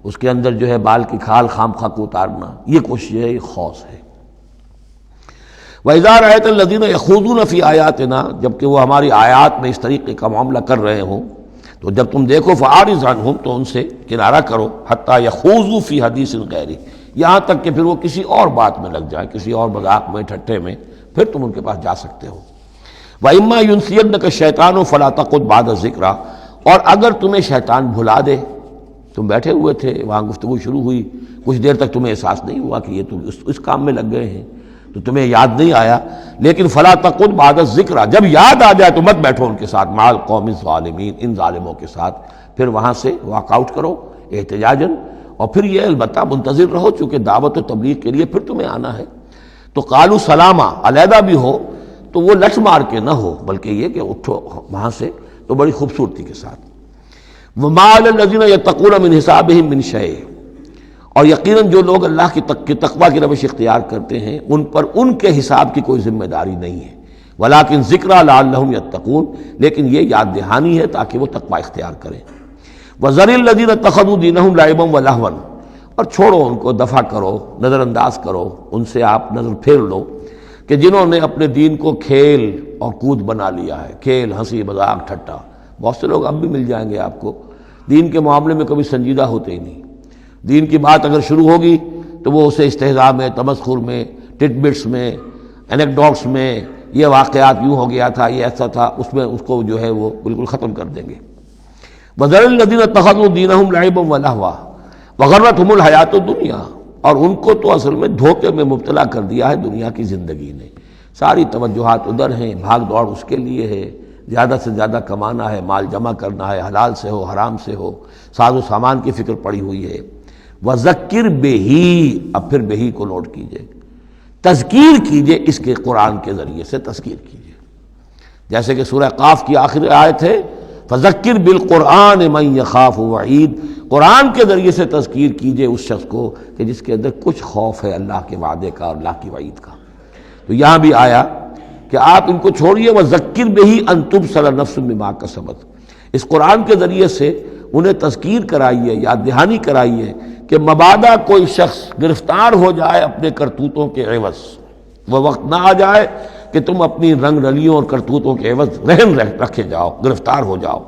اس کے اندر جو ہے بال کی کھال خام خواہ کو اتارنا، یہ کوشش ہے، یہ خوض ہے۔ وَإِذَا رَأَيْتَ الَّذِينَ يَخُوضُونَ فِي آيَاتِنَا، جبکہ وہ ہماری آیات میں اس طریقے کا معاملہ کر رہے ہوں، تو جب تم دیکھو فاعرض عنہم، تو ان سے کنارہ کرو، حتی یخوضوا فی حدیث غیرہ، یہاں تک کہ پھر وہ کسی اور بات میں لگ جائیں، کسی اور مذاق میں، ٹھٹے میں، پھر تم ان کے پاس جا سکتے ہو۔ وَإِمَّا يُنْسِيَنَّكَ الشَّيْطَانُ فَلَا تَقْعُدْ بَعْدَ الذِّكْرَىٰ، اور اگر تمہیں شیطان بھلا دے، تم بیٹھے ہوئے تھے وہاں، گفتگو شروع ہوئی، کچھ دیر تک تمہیں احساس نہیں ہوا کہ یہ تم اس کام میں لگ گئے ہیں، تو تمہیں یاد نہیں آیا، لیکن فَلَا تَقْعُدْ بَعْدَ الذِّكْرَىٰ، جب یاد آ جائے تو مت بیٹھو ان کے ساتھ، مع القوم الظالمین، ان ظالموں کے ساتھ، پھر وہاں سے واک آؤٹ کرو احتجاجاً، اور پھر یہ البتہ منتظر رہو، چونکہ دعوت و تبلیغ کے لیے پھر تمہیں آنا ہے۔ تو قالوا سلاما، علیحدہ بھی ہو تو وہ لٹ مار کے نہ ہو، بلکہ یہ کہ اٹھو وہاں سے تو بڑی خوبصورتی کے ساتھ۔ وَمَا عَلَى الَّذِينَ يَتَّقُونَ مِنْ حِسَابِهِم مِّن شَيْءٍ، اور یقیناً جو لوگ اللہ کی تقویٰ کی روش اختیار کرتے ہیں ان پر ان کے حساب کی کوئی ذمہ داری نہیں ہے، وَلَٰكِنْ ذِكْرَىٰ لَعَلَّهُمْ يَتَّقُونَ، لیکن یہ یاد دہانی ہے تاکہ وہ تقویٰ اختیار کریں۔ وَذَرِ الَّذِينَ اتَّخَذُوا دِينَهُمْ لَعِبًا وَلَهْوًا، اور چھوڑو ان کو، دفع کرو، نظر انداز کرو، ان سے آپ نظر پھیر لو کہ جنہوں نے اپنے دین کو کھیل اور کود بنا لیا ہے، کھیل، ہنسی مذاق، ٹھٹا۔ بہت سے لوگ اب بھی مل جائیں گے آپ کو دین کے معاملے میں کبھی سنجیدہ ہوتے ہی نہیں، دین کی بات اگر شروع ہوگی تو وہ اسے استہزاء میں، تمسخر میں، ٹٹ بٹس میں، اینیکڈوٹس میں، یہ واقعات یوں ہو گیا تھا، یہ ایسا تھا، اس میں اس کو جو ہے وہ بالکل ختم کر دیں گے۔ وَذَرِ الَّذِينَ اتَّخَذُوا دِينَهُمْ لَعِبًا وَلَهْوًا وَغَرَّتْهُمُ الْحَيَاةُ الدُّنْيَا، اور ان کو تو اصل میں دھوکے میں مبتلا کر دیا ہے دنیا کی زندگی نے، ساری توجہات ادھر ہیں، بھاگ دوڑ اس کے لیے ہے، زیادہ سے زیادہ کمانا ہے، مال جمع کرنا ہے، حلال سے ہو حرام سے ہو، ساز و سامان کی فکر پڑی ہوئی ہے۔ وَذَكِّرْ بِهِ، اب پھر بہی کو نوٹ کیجئے، تذکیر کیجئے اس کے قرآن کے ذریعے سے تذکیر کیجئے، جیسے کہ سورہ قاف کی آخری آیت ہے فَذَكِّرْ بِالْقُرْآنِ مَنْ يَخَافُ وَعِيدٍ، قرآن کے ذریعے سے تذکیر کیجئے اس شخص کو کہ جس کے اندر کچھ خوف ہے اللہ کے وعدے کا اور اللہ کی وعید کا۔ تو یہاں بھی آیا کہ آپ ان کو چھوڑیے، وَذَكِّرْ بِهِ أَن تُبْصَرَ نَفْسٌ بِمَا كَسَبَتْ، اس قرآن کے ذریعے سے انہیں تذکیر کرائیے، یاد دہانی کرائیے کہ مبادا کوئی شخص گرفتار ہو جائے اپنے کرتوتوں کے عوض، وہ وقت نہ آ جائے کہ تم اپنی رنگ رلیوں اور کرتوتوں کے عوض رہن رکھے جاؤ، گرفتار ہو جاؤ۔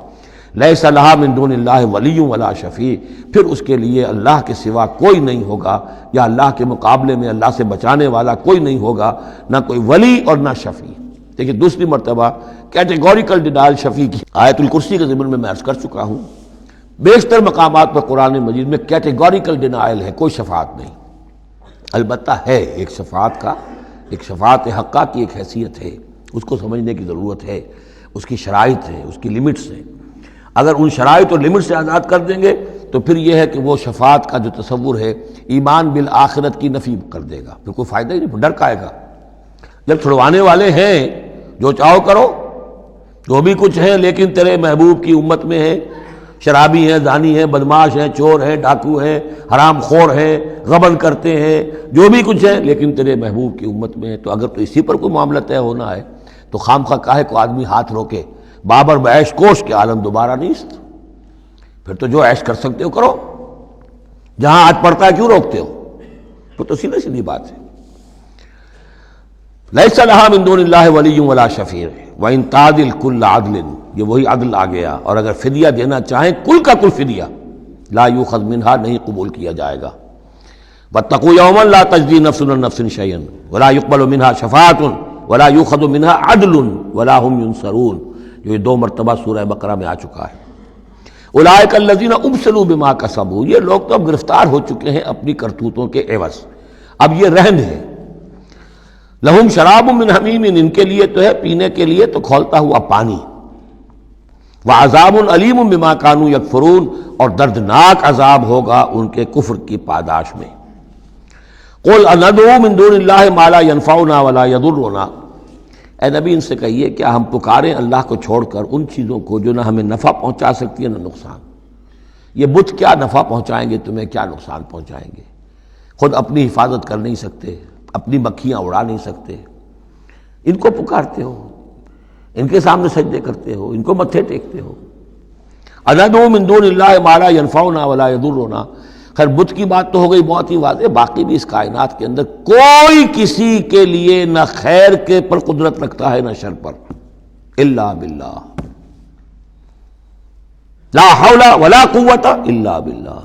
لیس لہا من دون اللہ ولی ولا شفیع، پھر اس کے لیے اللہ کے سوا کوئی نہیں ہوگا، یا اللہ کے مقابلے میں اللہ سے بچانے والا کوئی نہیں ہوگا، نہ کوئی ولی اور نہ شفیع۔ دیکھیے دوسری مرتبہ کیٹیگوریکل ڈینائل شفیع کی آیت الکرسی کے ضمن میں عرض کر چکا ہوں، بیشتر مقامات پر قرآن مجید میں کیٹیگوریکل ڈینائل ہے، کوئی شفاعت نہیں۔ البتہ ہے ایک شفاعت کا، ایک شفاعت حقہ کی ایک حیثیت ہے، اس کو سمجھنے کی ضرورت ہے، اس کی شرائط ہے، اس کی لیمٹس ہیں۔ اگر ان شرائط اور لیمٹ سے آزاد کر دیں گے تو پھر یہ ہے کہ وہ شفاعت کا جو تصور ہے ایمان بالآخرت کی نفی کر دے گا، پھر کوئی فائدہ ہی نہیں، ڈر کا آئے گا۔ جب چھڑوانے والے ہیں جو چاہو کرو، جو بھی کچھ ہے، لیکن تیرے محبوب کی امت میں ہے، شرابی ہیں، زانی ہیں، بدماش ہیں، چور ہیں، ڈاکو ہیں، حرام خور ہیں، غبن کرتے ہیں، جو بھی کچھ ہے، لیکن تیرے محبوب کی امت میں ہے، تو اگر تو اسی پر کوئی معاملہ طے ہونا ہے تو خام خواہ کاہے کو آدمی ہاتھ روکے، بابر بعیش کوش کے عالم دوبارہ نہیں است، پھر تو جو عیش کر سکتے ہو کرو، جہاں ہاتھ پڑتا ہے کیوں روکتے ہو؟ تو سیدھی سیدھی بات ہے۔ لیس لہا من دون اللہ ولی ولا شفیع وان تعدل کل عدل، یہ وہی عدل آ گیا، اور اگر فدیہ دینا چاہیں کل کا کل فدیہ، لا یؤخذ منہا، نہیں قبول کیا جائے گا۔ واتقوا یوما لا تجزی نفس عن نفس شیئا ولا يقبل منها شفاعۃ ولا یؤخذ منها عدل ولا هم ينصرون، جو یہ 2 مرتبہ سورہ بقرہ میں آ چکا ہے۔ اولئک الذین ابسلوا بما کسبوا، یہ لوگ تو اب گرفتار ہو چکے ہیں اپنی کرتوتوں کے عوض، اب یہ رہن ہے۔ لہم شراب من حمیم، ان کے لیے تو ہے پینے کے لیے تو کھولتا ہوا پانی، وعذاب علیم بما کانوا یکفرون، اور دردناک عذاب ہوگا ان کے کفر کی پاداش میں۔ قل اندعو من دون اللہ ما لا ينفعنا ولا يضرنا، اے نبی ان سے کہیے کیا ہم پکاریں اللہ کو چھوڑ کر ان چیزوں کو جو نہ ہمیں نفع پہنچا سکتی ہے نہ نقصان؟ یہ بت کیا نفع پہنچائیں گے تمہیں، کیا نقصان پہنچائیں گے؟ خود اپنی حفاظت کر نہیں سکتے، اپنی مکھیاں اڑا نہیں سکتے، ان کو پکارتے ہو، ان کے سامنے سجدے کرتے ہو، ان کو متھے ٹیکتے ہو۔ اندعو من دون اللہ ما لا ينفعنا ولا يضرنا، خیر بت کی بات تو ہو گئی بہت ہی واضح، باقی بھی اس کائنات کے اندر کوئی کسی کے لیے نہ خیر کے پر قدرت رکھتا ہے نہ شر پر، الا باللہ، لا حول ولا قوت الا باللہ،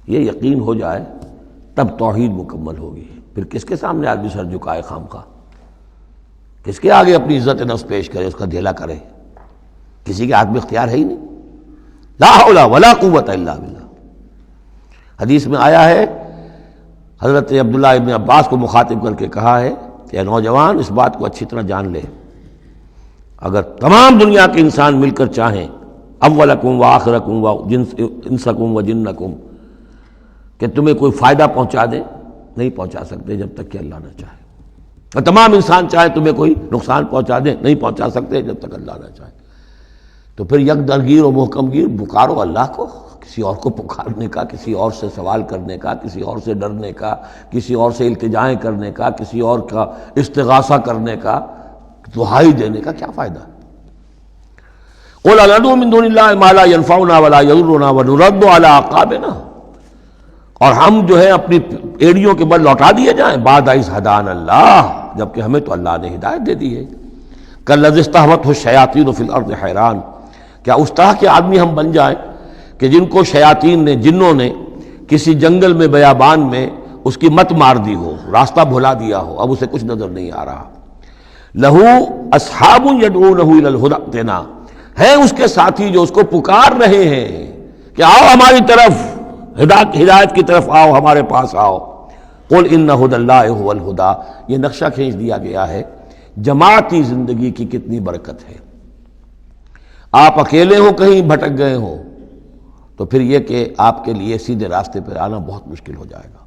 یہ یقین ہو جائے تب توحید مکمل ہوگی۔ پھر کس کے سامنے آدمی سر جھکائے خام خواہ، کس کے آگے اپنی عزت نفس پیش کرے، اس کا دھیلا کرے؟ کسی کے ہاتھ میں اختیار ہے ہی نہیں۔ لا حول ولا قوت الا باللہ۔ حدیث میں آیا ہے، حضرت عبداللہ ابن عباس کو مخاطب کر کے کہا ہے کہ اے نوجوان، اس بات کو اچھی طرح جان لے، اگر تمام دنیا کے انسان مل کر چاہیں، اولکم و آخرکم و انسکم و جنکم، کہ تمہیں کوئی فائدہ پہنچا دیں، نہیں پہنچا سکتے جب تک کہ اللہ نہ چاہے، اور تمام انسان چاہے تمہیں کوئی نقصان پہنچا دیں، نہیں پہنچا سکتے جب تک اللہ نہ چاہے۔ تو پھر یک درگیر و محکم گیر پکارو اللہ کو، کسی اور کو پکارنے کا، کسی اور سے سوال کرنے کا، کسی اور سے ڈرنے کا، کسی اور سے التجائیں کرنے کا، کسی اور کا استغاثہ کرنے کا، دہائی دینے کا کیا فائدہ؟ قُلْ أَنَدْعُو مِن دُونِ اللَّهِ مَا لَا يَنفَعُنَا وَلَا يَضُرُّنَا وَنُرَدُّ عَلَىٰ أَعْقَابِنَا، اور ہم جو ہے اپنی ایڑیوں کے بل لوٹا دیے جائیں، بعد اذ ہدانا اللہ، جبکہ ہمیں تو اللہ نے ہدایت دے دی ہے۔ کالذی استہوتہ الشیاطین فی الارض حیران، کیا اس طرح کے آدمی ہم بن جائیں کہ جن کو شیاطین نے، جنوں نے کسی جنگل میں، بیابان میں اس کی مت مار دی ہو، راستہ بھلا دیا ہو، اب اسے کچھ نظر نہیں آ رہا۔ لہو اصحاب یدعونہ الی الہدی ائتنا، ہیں اس کے ساتھی جو اس کو پکار رہے ہیں کہ آؤ ہماری طرف، ہدایت کی طرف آؤ، ہمارے پاس آؤ۔ قل ان ھدی اللہ ھو الھدی، یہ نقشہ کھینچ دیا گیا ہے جماعتی زندگی کی کتنی برکت ہے۔ آپ اکیلے ہوں، کہیں بھٹک گئے ہوں، تو پھر یہ کہ آپ کے لیے سیدھے راستے پر آنا بہت مشکل ہو جائے گا۔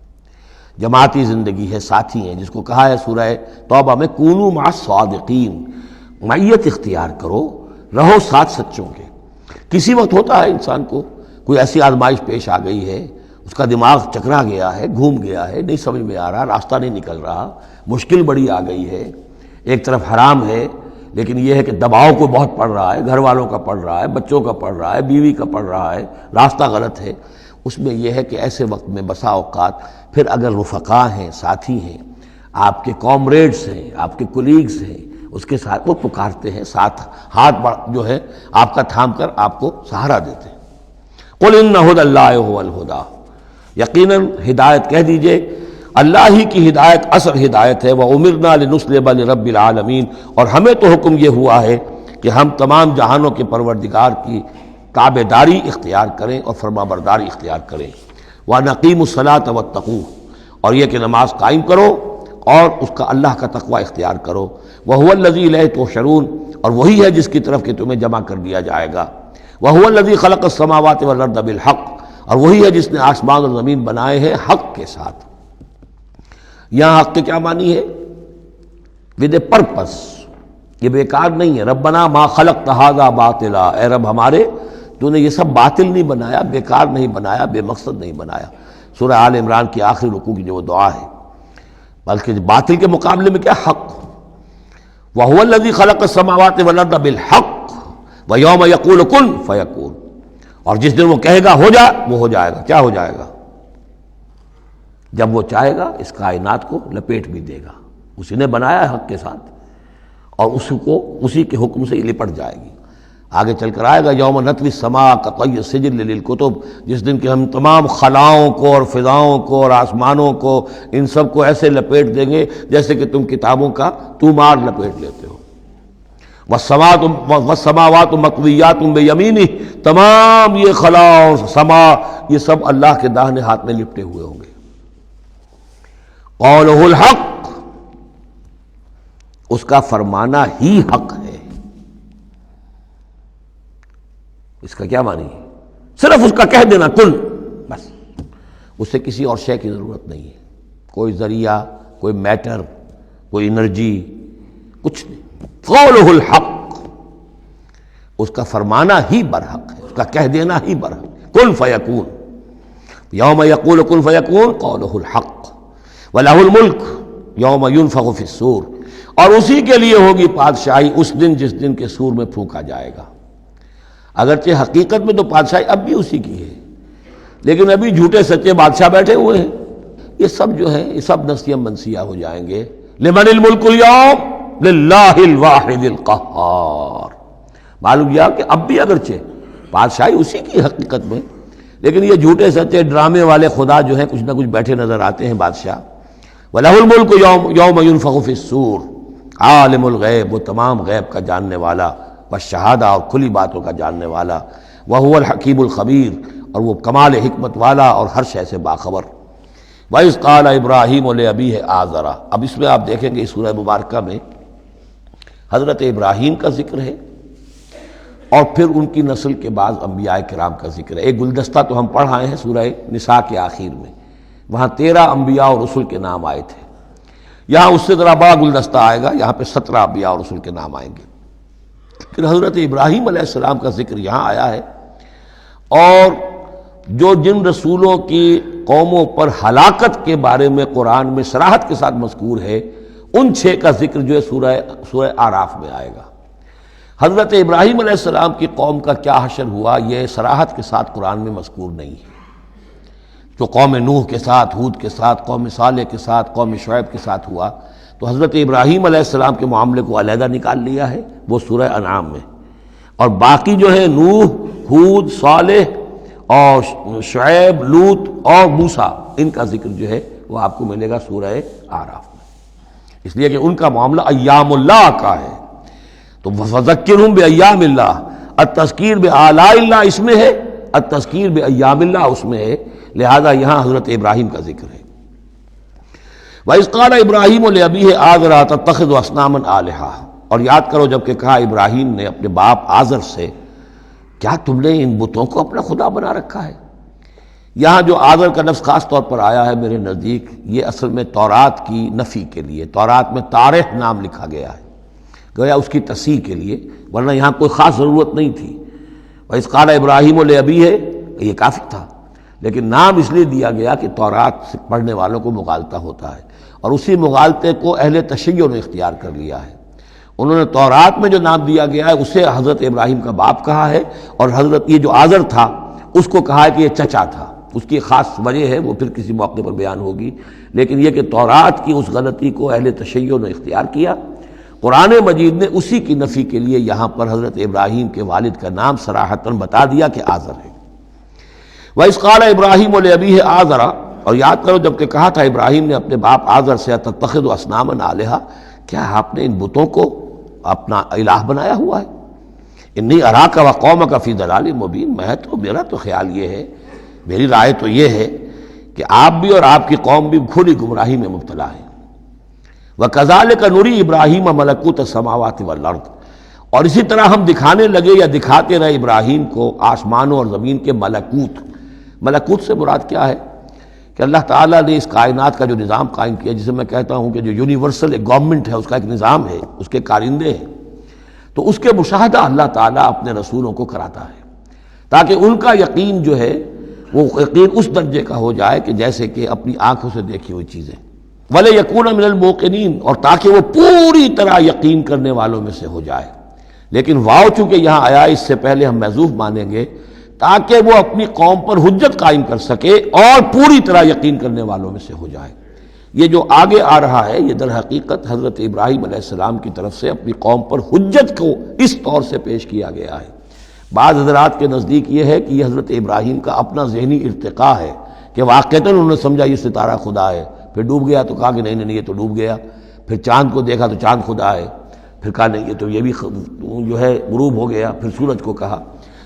جماعتی زندگی ہے، ساتھی ہیں، جس کو کہا ہے سورہ توبہ میں کونوا مع الصادقین، معیت اختیار کرو، رہو ساتھ سچوں کے۔ کسی وقت ہوتا ہے انسان کو کوئی ایسی آزمائش پیش آ گئی ہے، اس کا دماغ چکرا گیا ہے، گھوم گیا ہے، نہیں سمجھ میں آ رہا، راستہ نہیں نکل رہا، مشکل بڑی آ گئی ہے، ایک طرف حرام ہے، لیکن یہ ہے کہ دباؤ کو بہت پڑ رہا ہے، گھر والوں کا پڑ رہا ہے، بچوں کا پڑ رہا ہے، بیوی کا پڑ رہا ہے، راستہ غلط ہے۔ اس میں یہ ہے کہ ایسے وقت میں بسا اوقات پھر اگر رفقا ہیں، ساتھی ہیں، آپ کے کامریڈز ہیں، آپ کے کولیگز ہیں، اس کے ساتھ وہ پکارتے ہیں، ساتھ ہاتھ جو ہے آپ کا تھام کر آپ کو سہارا دیتے ہیں۔ قل ان ھدی اللہ ھو الھدی، یقیناً ہدایت کہہ دیجئے اللہ ہی کی ہدایت اصل ہدایت ہے۔ وَأُمِرْنَا لِنُسْلِمَ لِرَبِّ الْعَالَمِينَ، اور ہمیں تو حکم یہ ہوا ہے کہ ہم تمام جہانوں کے پروردگار کی تابع داری اختیار کریں اور فرما برداری اختیار کریں۔ وَنَقِيمُ الصَّلَاةَ وَاتَّقُوهُ، اور یہ کہ نماز قائم کرو اور اس کا اللہ کا تقوی اختیار کرو۔ وَهُوَ الَّذِي إِلَيْهِ تُحْشَرُونَ، اور وہی ہے جس کی طرف کہ تمہیں جمع کر دیا جائے گا۔ وَهُوَ الَّذِي خَلَقَ السَّمَاوَاتِ وَالْأَرْضَ بِالْحَقِّ، اور وہی ہے جس نے آسمان اور زمین بنائے ہیں حق کے ساتھ۔ یہاں حق کے کیا معنی ہے؟ ود اے پرپس، یہ بیکار نہیں ہے۔ ربنا ما خلقت ھذا باطلا، اے رب ہمارے، تو نے یہ سب باطل نہیں بنایا، بیکار نہیں بنایا، بے مقصد نہیں بنایا۔ سورہ آل عمران کی آخری رکوع کی جو وہ دعا ہے، بلکہ باطل کے مقابلے میں کیا؟ حق۔ وَهُوَ الَّذِي خَلَقَ السَّمَاوَاتِ وَالْأَرْضَ بِالْحَقِّ وَيَوْمَ يَقُولُ كُن فَيَكُونُ، اور جس دن وہ کہے گا ہو جا، وہ ہو جائے گا۔ کیا ہو جائے گا؟ جب وہ چاہے گا اس کائنات کو لپیٹ بھی دے گا، اسی نے بنایا ہے حق کے ساتھ، اور اس کو اسی کے حکم سے لپٹ جائے گی۔ آگے چل کر آئے گا یوم نطوی السماء کطی السجل للکتب، جس دن کہ ہم تمام خلاؤں کو اور فضاؤں کو اور آسمانوں کو، ان سب کو ایسے لپیٹ دیں گے جیسے کہ تم کتابوں کا تومار لپیٹ لیتے ہو۔ والسماوات مطویات بیمینہ، تمام یہ خلا اور سما یہ سب اللہ کے داہنے ہاتھ میں لپٹے ہوئے ہوں گے۔ قولہ الحق، اس کا فرمانا ہی حق ہے۔ اس کا کیا معنی ہے؟ صرف اس کا کہہ دینا کن، بس، اس سے کسی اور شے کی ضرورت نہیں ہے، کوئی ذریعہ، کوئی میٹر، کوئی انرجی، کچھ نہیں۔ قولہ الحق، اس کا فرمانا ہی برحق ہے، اس کا کہہ دینا ہی برحق ہے۔ کن فیکون، یوم یقول کن فیکون قولہ الحق۔ وَلَهُ الْمُلْكُ يَوْمَ يُنفَخُ فِي الصُّورِ، اور اسی کے لیے ہوگی بادشاہی اس دن جس دن کے سور میں پھونکا جائے گا۔ اگرچہ حقیقت میں تو بادشاہی اب بھی اسی کی ہے، لیکن ابھی جھوٹے سچے بادشاہ بیٹھے ہوئے ہیں۔ یہ سب جو ہے یہ سب نسیاں منسیہ ہو جائیں گے۔ لمن الملک اليوم للہ الواحد القہار۔ معلوم کیا کہ اب بھی اگرچہ بادشاہی اسی کی حقیقت میں، لیکن یہ جھوٹے سچے ڈرامے والے خدا جو ہیں کچھ نہ کچھ بیٹھے نظر آتے ہیں بادشاہ۔ وَلَهُ الْمُلْكُ يَوْمَ يُنفَخُ فِي الصُّورِ، عالم الغیب، وہ تمام غیب کا جاننے والا، والشہادہ اور کھلی باتوں کا جاننے والا، وَهُوَ الْحَكِيمُ الْخَبِيرُ، اور وہ کمال حکمت والا اور ہر شے سے باخبر۔ وَإِذْ قَالَ إِبْرَاهِيمُ لِأَبِيهِ آزَرَ، اب اس میں آپ دیکھیں گے اس سورہ مبارکہ میں حضرت ابراہیم کا ذکر ہے اور پھر ان کی نسل کے بعض انبیاء کرام کا ذکر ہے۔ ایک گلدستہ تو ہم پڑھ آئے ہیں سورہ نساء کے آخر میں، وہاں 13 انبیاء اور رسل کے نام آئے تھے، یہاں اس سے ذرا بڑا گلدستہ آئے گا، یہاں پہ 17 انبیاء اور رسل کے نام آئیں گے۔ پھر حضرت ابراہیم علیہ السلام کا ذکر یہاں آیا ہے، اور جو جن رسولوں کی قوموں پر ہلاکت کے بارے میں قرآن میں صراحت کے ساتھ مذکور ہے، ان 6 کا ذکر جو ہے سورہ اعراف میں آئے گا۔ حضرت ابراہیم علیہ السلام کی قوم کا کیا حشر ہوا یہ صراحت کے ساتھ قرآن میں مذکور نہیں ہے، جو قوم نوح کے ساتھ، ہود کے ساتھ، قوم صالح کے ساتھ، قوم شعیب کے ساتھ ہوا، تو حضرت ابراہیم علیہ السلام کے معاملے کو علیحدہ نکال لیا ہے وہ سورہ انعام میں، اور باقی جو ہے نوح، ہود، صالح اور شعیب، لوط اور موسیٰ، ان کا ذکر جو ہے وہ آپ کو ملے گا سورہ اعراف میں، اس لیے کہ ان کا معاملہ ایام اللہ کا ہے۔ تو فذکرہم بایام اللہ، التذکیر بآلاء اللہ اس میں ہے، التذکیر بایام اللہ اس میں ہے، لہذا یہاں حضرت ابراہیم کا ذکر ہے۔ وَإِذْ قَالَ إِبْرَاهِيمُ لِأَبِيهِ آزَرَ أَتَتَّخِذُ أَصْنَامًا آلِهَةً، اور یاد کرو جب کہ کہا ابراہیم نے اپنے باپ آزر سے، کیا تم نے ان بتوں کو اپنا خدا بنا رکھا ہے؟ یہاں جو آزر کا لفظ خاص طور پر آیا ہے میرے نزدیک، یہ اصل میں تورات کی نفی کے لیے، تورات میں تارح نام لکھا گیا ہے، گویا اس کی تصحیح کے لیے، ورنہ یہاں کوئی خاص ضرورت نہیں تھی۔ وَإِذْ قَالَ إِبْرَاهِيمُ لِأَبِيهِ، یہ کافی تھا، لیکن نام اس لیے دیا گیا کہ تورات سے پڑھنے والوں کو مغالطہ ہوتا ہے، اور اسی مغالطے کو اہل تشیع نے اختیار کر لیا ہے۔ انہوں نے تورات میں جو نام دیا گیا ہے اسے حضرت ابراہیم کا باپ کہا ہے، اور حضرت یہ جو آزر تھا اس کو کہا ہے کہ یہ چچا تھا۔ اس کی خاص وجہ ہے وہ پھر کسی موقع پر بیان ہوگی، لیکن یہ کہ تورات کی اس غلطی کو اہل تشیع نے اختیار کیا، قرآن مجید نے اسی کی نفی کے لیے یہاں پر حضرت ابراہیم کے والد کا نام صراحتاً بتا دیا کہ آزر ہے۔ وَإِذْ قَالَ إِبْرَاهِيمُ لِأَبِيهِ آزَرَ، اور یاد کرو جب کہ کہا تھا ابراہیم نے اپنے باپ آزر سے، أَتَتَّخِذُ أَصْنَامًا آلِهَةً، کیا آپ نے ان بتوں کو اپنا الہ بنایا ہوا ہے؟ انی اراک وقومک فی ضلال مبین، میرا تو خیال یہ ہے، میری رائے تو یہ ہے کہ آپ بھی اور آپ کی قوم بھی کھلی گمراہی میں مبتلا ہے۔ وَكَذَلِكَ نُرِي إِبْرَاهِيمَ مَلَكُوتَ السَّمَاوَاتِ وَالْأَرْضِ، اور اسی طرح ہم دکھانے لگے یا دکھاتے رہے ابراہیم کو آسمانوں اور زمین کے ملکوت۔ ملکوت سے مراد کیا ہے کہ اللہ تعالیٰ نے اس کائنات کا جو نظام قائم کیا، جسے میں کہتا ہوں کہ جو یونیورسل ایک گورنمنٹ ہے، اس کا ایک نظام ہے، اس کے کارندے ہیں، تو اس کے مشاہدہ اللہ تعالیٰ اپنے رسولوں کو کراتا ہے تاکہ ان کا یقین جو ہے وہ یقین اس درجے کا ہو جائے کہ جیسے کہ اپنی آنکھوں سے دیکھی ہوئی چیزیں، وَلِيَكُونَ مِنَ الْمُوقِنِينَ، اور تاکہ وہ پوری طرح یقین کرنے والوں میں سے ہو جائے۔ لیکن واو چونکہ یہاں آیا، اس سے پہلے ہم محذوف مانیں گے تاکہ وہ اپنی قوم پر حجت قائم کر سکے اور پوری طرح یقین کرنے والوں میں سے ہو جائے۔ یہ جو آگے آ رہا ہے یہ در حقیقت حضرت ابراہیم علیہ السلام کی طرف سے اپنی قوم پر حجت کو اس طور سے پیش کیا گیا ہے۔ بعض حضرات کے نزدیک یہ ہے کہ یہ حضرت ابراہیم کا اپنا ذہنی ارتقاء ہے کہ واقعتاً انہوں نے سمجھا یہ ستارہ خدا ہے، پھر ڈوب گیا تو کہا کہ نہیں یہ تو ڈوب گیا، پھر چاند کو دیکھا تو چاند خدا ہے، پھر کہا نہیں یہ تو یہ بھی جو ہے غروب ہو گیا، پھر سورج کو کہا۔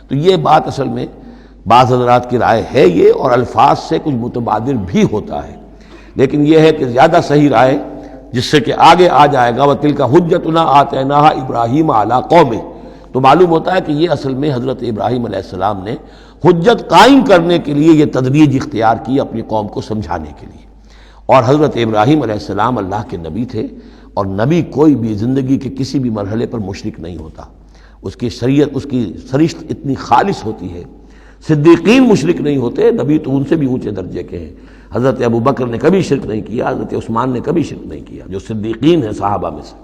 تو یہ بات اصل میں بعض حضرات کی رائے ہے یہ، اور الفاظ سے کچھ متبادر بھی ہوتا ہے، لیکن یہ ہے کہ زیادہ صحیح رائے جس سے کہ آگے آ جائے گا وَتِلْكَ حُجَّتُنَا آتَيْنَاهَا إِبْرَاهِيمَ عَلَىٰ قَوْمِهِ، تو معلوم ہوتا ہے کہ یہ اصل میں حضرت ابراہیم علیہ السلام نے حجت قائم کرنے کے لیے یہ تدریج اختیار کی اپنی قوم کو سمجھانے کے لیے۔ اور حضرت ابراہیم علیہ السلام اللہ کے نبی تھے، اور نبی کوئی بھی زندگی کے کسی بھی مرحلے پر مشرک نہیں ہوتا، اس کی شریعت، اس کی سرشت اتنی خالص ہوتی ہے۔ صدیقین مشرک نہیں ہوتے، نبی تو ان سے بھی اونچے درجے کے ہیں۔ حضرت ابو بکر نے کبھی شرک نہیں کیا، حضرت عثمان نے کبھی شرک نہیں کیا، جو صدیقین ہیں صحابہ میں سے۔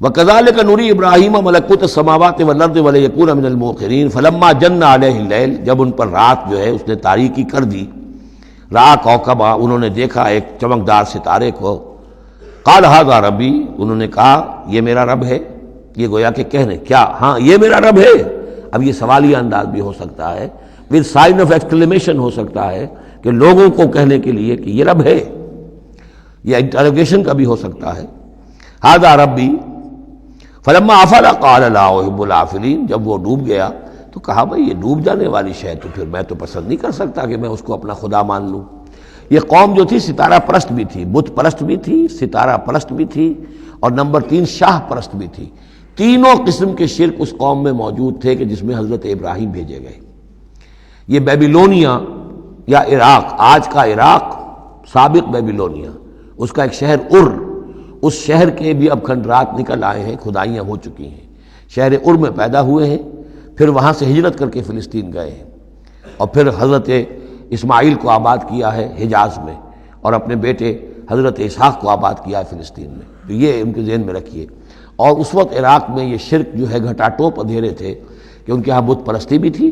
وَكَذَلِكَ نُرِي إِبْرَاهِيمَ مَلَكُوتَ السَّمَاوَاتِ وَالْأَرْضِ وَلِيَكُونَ مِنَ الْمُوقِنِينَ فَلَمَّا جَنَّ عَلَيْهِ اللَّيْلُ، جب ان پر رات جو ہے اس نے تاریکی کر دی، رَأَىٰ كَوْكَبًا، انہوں نے دیکھا ایک چمکدار ستارے کو، قَالَ هَٰذَا رَبِّي، انہوں نے کہا یہ میرا رب ہے۔ یہ گویا کہ کہنے کیا، ہاں یہ میرا رب ہے۔ اب یہ سوالیہ انداز بھی ہو سکتا ہے، پھر سائن آف ایکسکلیمیشن ہو سکتا ہے کہ لوگوں کو کہنے کے لیے کہ یہ رب ہے، یہ انٹروگیشن کا بھی ہو سکتا ہے۔ ھذا ربی فلما افل قال لا احب الافلین، جب وہ ڈوب گیا تو کہا بھائی یہ ڈوب جانے والی شے تو پھر میں تو پسند نہیں کر سکتا کہ میں اس کو اپنا خدا مان لوں۔ یہ قوم جو تھی ستارہ پرست بھی تھی، بت پرست بھی تھی، ستارہ پرست بھی تھی، اور نمبر 3 شاہ پرست بھی تھی۔ تینوں قسم کے شرک اس قوم میں موجود تھے کہ جس میں حضرت ابراہیم بھیجے گئے۔ یہ بیبیلونیا یا عراق، آج کا عراق، سابق بیبیلونیا، اس کا ایک شہر اس شہر کے بھی اب کھنڈرات نکل آئے ہیں، کھدائیاں ہو چکی ہیں۔ شہر میں پیدا ہوئے ہیں، پھر وہاں سے ہجرت کر کے فلسطین گئے ہیں، اور پھر حضرت اسماعیل کو آباد کیا ہے حجاز میں، اور اپنے بیٹے حضرت اسحاق کو آباد کیا ہے فلسطین میں۔ تو یہ ان کے ذہن میں رکھیے۔ اور اس وقت عراق میں یہ شرک جو ہے گھٹا ٹوپ اندھیرے تھے کہ ان کے ہاں بت پرستی بھی تھی،